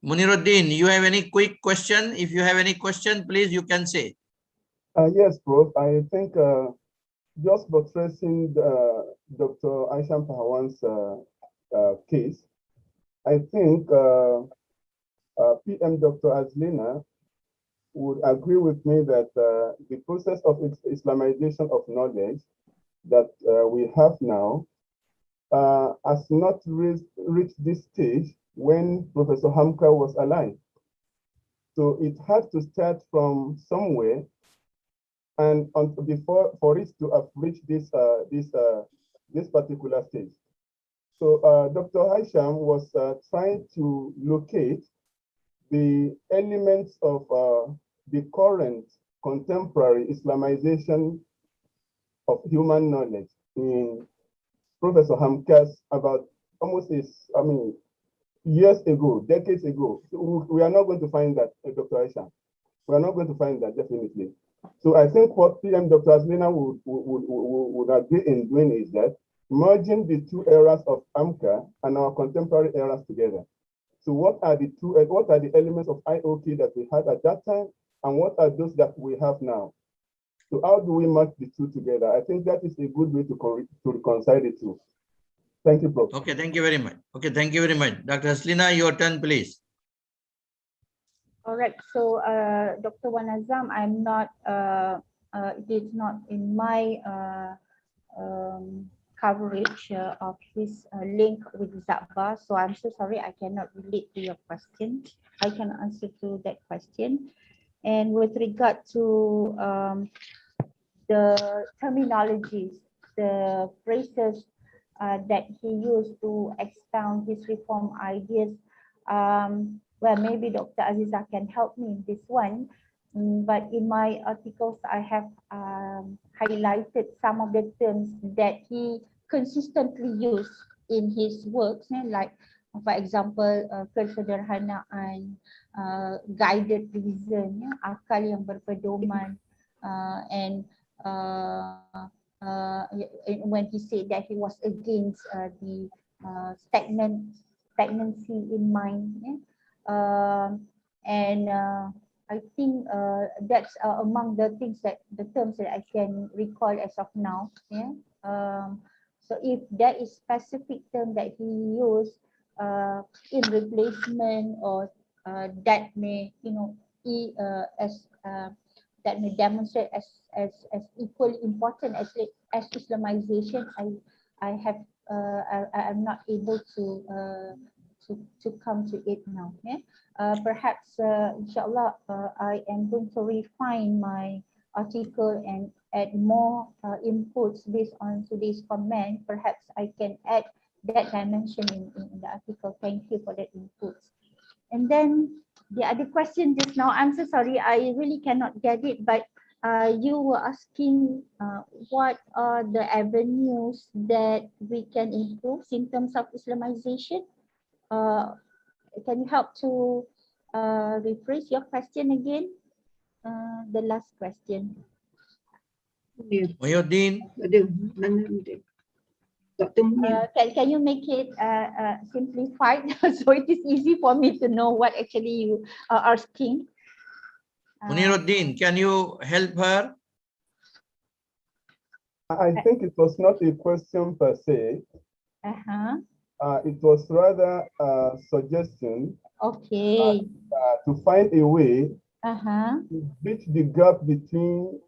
Muniruddin, you have any quick question? If you have any question, please, you can say. Yes, Prof. I think just buttressing Dr. Aisham Pahawan's case, I think PM Dr. Azlina would agree with me that the process of Islamization of knowledge that we have now has not reached this stage when Professor Hamka was alive. So it had to start from somewhere, and before for it to have reached this particular stage. So Dr. Haisham was trying to locate the elements of the current contemporary Islamization of human knowledge in Professor Hamka'S about almost years ago, decades ago. So we are not going to find that, Dr. Haisham. We are not going to find that, definitely. So I think what PM Dr. Azlina would agree in doing is that merging the two eras of Hamka and our contemporary eras together. So what are the elements of IOK that we had at that time, and what are those that we have now? So how do we merge the two together? I think that is a good way to reconcile the two. Thank you, Prof. Okay, thank you very much. Okay, thank you very much. Dr. Haslina, your turn, please. All right. So, Dr. Wanazam, I'm not. It is not in my coverage of his link with Zaba. So I'm so sorry, I cannot relate to your question. I can answer to that question. And with regard to the terminologies, the phrases that he used to expound his reform ideas, well, maybe Dr. Aziza can help me in this one. But in my articles, I have highlighted some of the terms that he consistently used in his works, like, for example, kesederhanaan, guided reason, akal yang berpedoman, and when he said that he was against the stagnancy in mind, and I think that's among the terms that I can recall as of now. Yeah. So if there is specific term that he used in replacement, or that may, that may demonstrate as equally important as Islamization, I'm not able to come to it now. Yeah? Perhaps, inshallah, I am going to refine my article and add more inputs based on today's comment. Perhaps I can add that dimension in the article. Thank you for that input. And then the other question just now, I'm so sorry, I really cannot get it, but you were asking what are the avenues that we can improve in terms of Islamization? Can you help to rephrase your question again? The last question. Muhyiddin. Can you make it simplified so it is easy for me to know what actually you are asking? Muniruddin, can you help her? I think it was not a question per se. It was rather a suggestion Okay. to find a way to bridge the gap between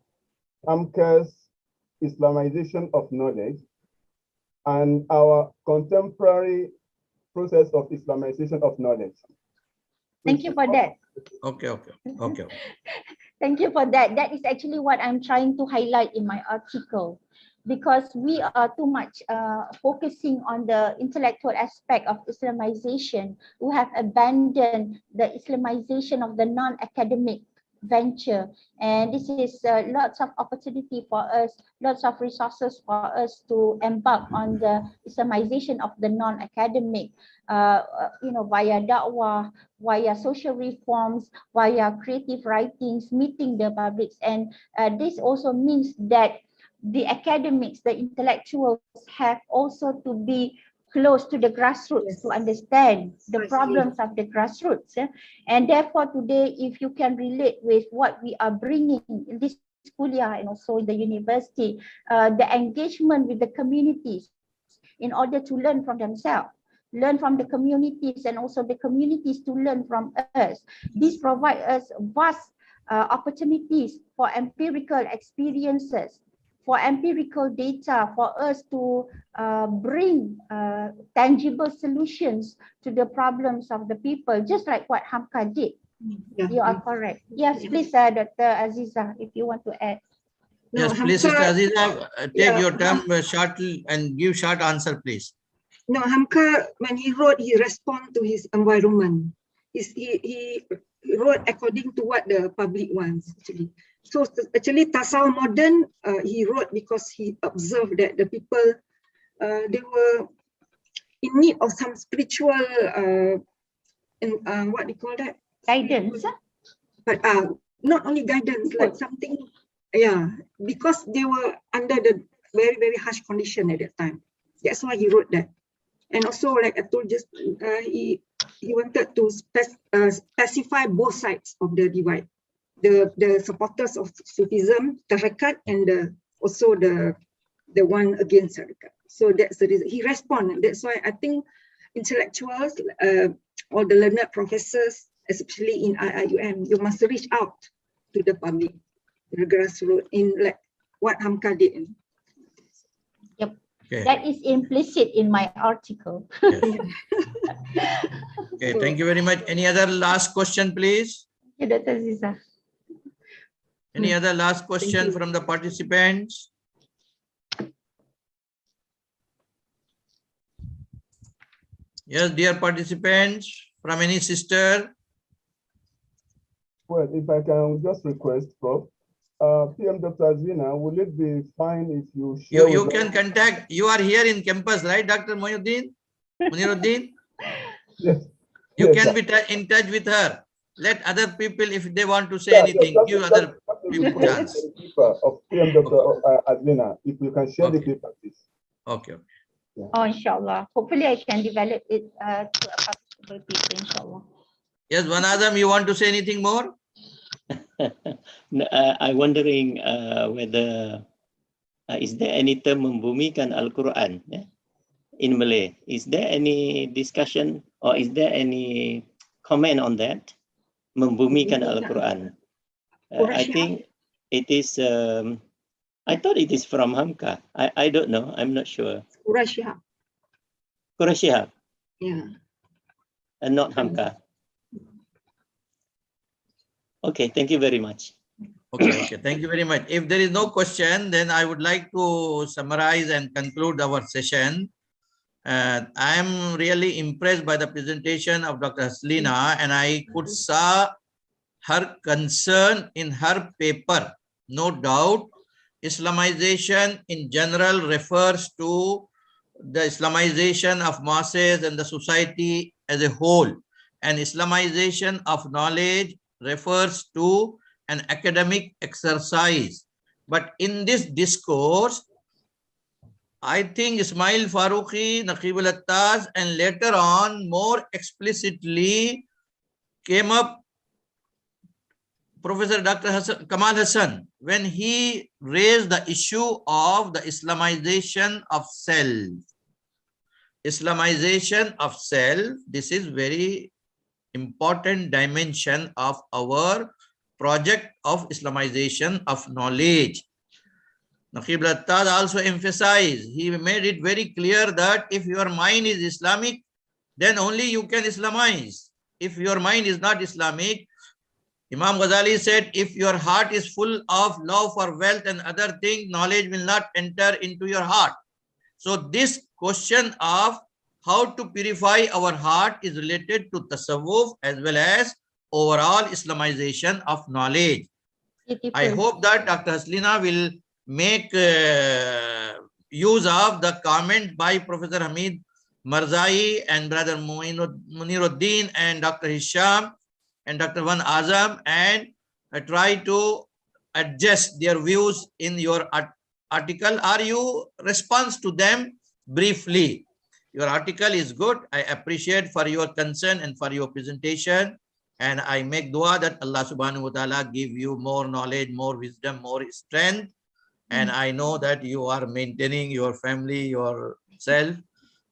Hamka'S Islamization of knowledge and our contemporary process of Islamization of knowledge. Thank you for that. Okay. Thank you for that. That is actually what I'm trying to highlight in my article, because we are too much focusing on the intellectual aspect of Islamization. We have abandoned the Islamization of the non-academic venture, and this is lots of opportunity for us, lots of resources for us to embark on the Islamization of the non-academic, via da'wah, via social reforms, via creative writings, meeting the publics. And this also means that the academics, the intellectuals have also to be close to the grassroots to understand the problems of the grassroots. And therefore today, if you can relate with what we are bringing in this kuliah and also in the university, the engagement with the communities in order to learn from themselves, learn from the communities, and also the communities to learn from us. This provides us vast opportunities for empirical experiences, for empirical data, for us to bring tangible solutions to the problems of the people, just like what Hamka did. You are correct. Yes, please, Dr. Aziza, if you want to add. No, Yes, please, Hamka- Sister Aziza, take your time shortly and give short answer, please. No, Hamka, when he wrote, he responded to his environment. He wrote according to what the public wants, actually. So actually, Tasawwuf Modern, he wrote because he observed that the people, they were in need of some spiritual, what do you call that? Guidance. But not only guidance, like something, because they were under the very, very harsh condition at that time. That's why he wrote that. And also, like I told just, he wanted to specify both sides of the divide. The supporters of Sufism, Tariqat, and also the one against Tariqat. So that's the reason. He responded. That's why I think intellectuals, or the learned professors, especially in IIUM, you must reach out to the public, the grassroots, in like what Hamka did. Yep. Okay. That is implicit in my article. Yes. Okay, thank you very much. Any other last question, please? Thank you, Dr. Aziza. Any other last question from the participants? Yes, dear participants, from any sister? Well, if I can just request, Prof. PM Dr. Azina, will it be fine if you share You with can us- contact, you are here in campus, right, Dr. Muniruddin? Yes. You Yes, can sir. be in touch with her. Let other people, if they want to say Yeah, anything, just- give just- other just a people request chance. for the paper of PM Dr. Azina, if you can share the Okay. paper, please. Okay. Oh, inshallah. Hopefully, I can develop it to a publishable paper, inshallah. Yes, one Adam, you want to say anything more? No, I'm wondering whether is there any term membumikan Al-Quran in Malay? Is there any discussion or is there any comment on that? Membumikan Al-Quran. I think it is, I thought it is from Hamka. I don't know. I'm not sure. Quraish. Quraish, Yeah. and not Hamka. Okay, thank you very much. Okay, thank you very much. If there is no question, then I would like to summarize and conclude our session. I am really impressed by the presentation of Dr. Haslina, and I could saw her concern in her paper. No doubt, Islamization in general refers to the Islamization of masses and the society as a whole, and Islamization of knowledge refers to an academic exercise. But in this discourse, I think Ismail Farooqi, Naqib al-Attaz, and later on more explicitly came up Professor Dr. Kamal Hassan, when he raised the issue of the Islamization of self, Islamization of self, this is very important dimension of our project of Islamization of knowledge. Naqib Lattad also emphasized, he made it very clear that if your mind is Islamic, then only you can Islamize. If your mind is not Islamic, Imam Ghazali said, if your heart is full of love for wealth and other things, knowledge will not enter into your heart. So this question of how to purify our heart is related to tasawwuf as well as overall Islamization of knowledge. I hope that Dr. Haslina will make use of the comment by Professor Hamid Marzai and Brother Muniruddin and Dr. Hisham and Dr. Van Azam, and try to adjust their views in your article, or you respond to them briefly. Your article is good. I appreciate for your concern and for your presentation. And I make dua that Allah subhanahu wa ta'ala give you more knowledge, more wisdom, more strength. And I know that you are maintaining your family, yourself.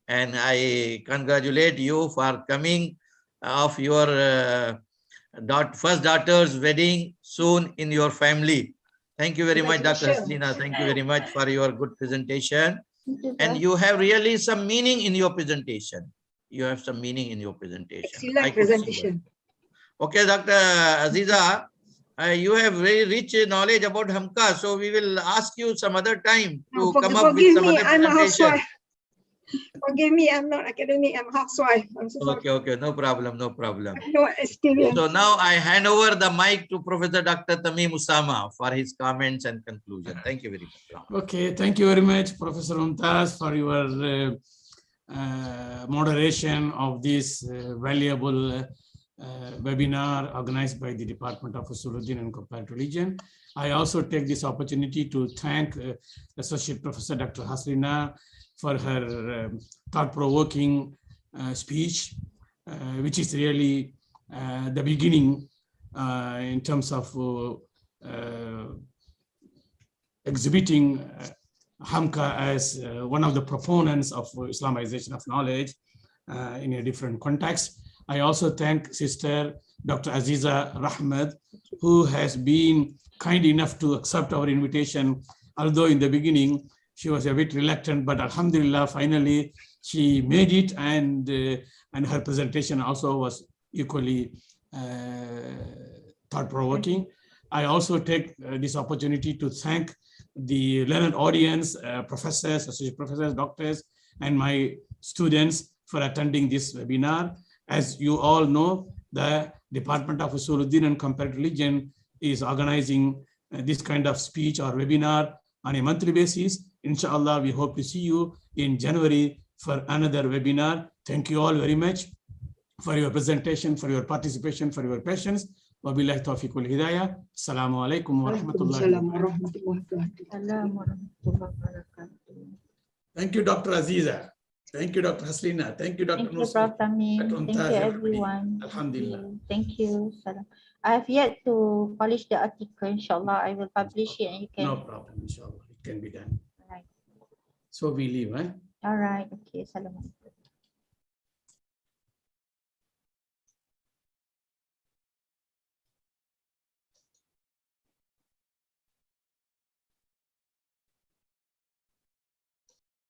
And I congratulate you for coming of your first daughter's wedding soon in your family. Thank you very much, Dr. Haslina. Thank you very much for your good presentation. And you have really some meaning in your presentation. You have some meaning in your presentation. Excellent presentation. Okay, Dr. Aziza, you have very rich knowledge about Hamka'S, so we will ask you some other time to come up with some other I'm a presentation. housewife. Forgive me, I'm not academic, I'm housewife. I'm so sorry. Okay, no problem, no problem. No experience. So now I hand over the mic to Professor Dr. Tamim Usama for his comments and conclusion. Thank you very much. Okay, thank you very much, Professor Mumtaz, for your moderation of this valuable webinar organized by the Department of Usuluddin and Comparative Religion. I also take this opportunity to thank Associate Professor Dr. Haslina for her thought-provoking speech, which is really the beginning in terms of exhibiting Hamka as one of the proponents of Islamization of knowledge in a different context. I also thank Sister Dr. Aziza Rahmat, who has been kind enough to accept our invitation, although in the beginning she was a bit reluctant, but Alhamdulillah, finally she made it, and her presentation also was equally thought-provoking. I also take this opportunity to thank the learned audience, professors, associate professors, doctors, and my students for attending this webinar. As you all know, the Department of Usuluddin and Comparative Religion is organizing this kind of speech or webinar on a monthly basis. Inshallah, we hope to see you in January for another webinar. Thank you all very much for your presentation, for your participation, for your patience. Wabillahi tawfiq wal hidayah. Assalamu alaikum wa rahmatullahi wa barakatuh. Thank you, Dr. Aziza. Thank you, Dr. Haslina. Thank you, Dr. Thank you, Prof. Tamim. Thank you, everyone. Alhamdulillah. Thank you. Salam. I have yet to polish the article. Inshallah, I will publish it and you can. No problem. Inshallah, it can be done. Right. So we leave, eh? All right. Okay. Salam.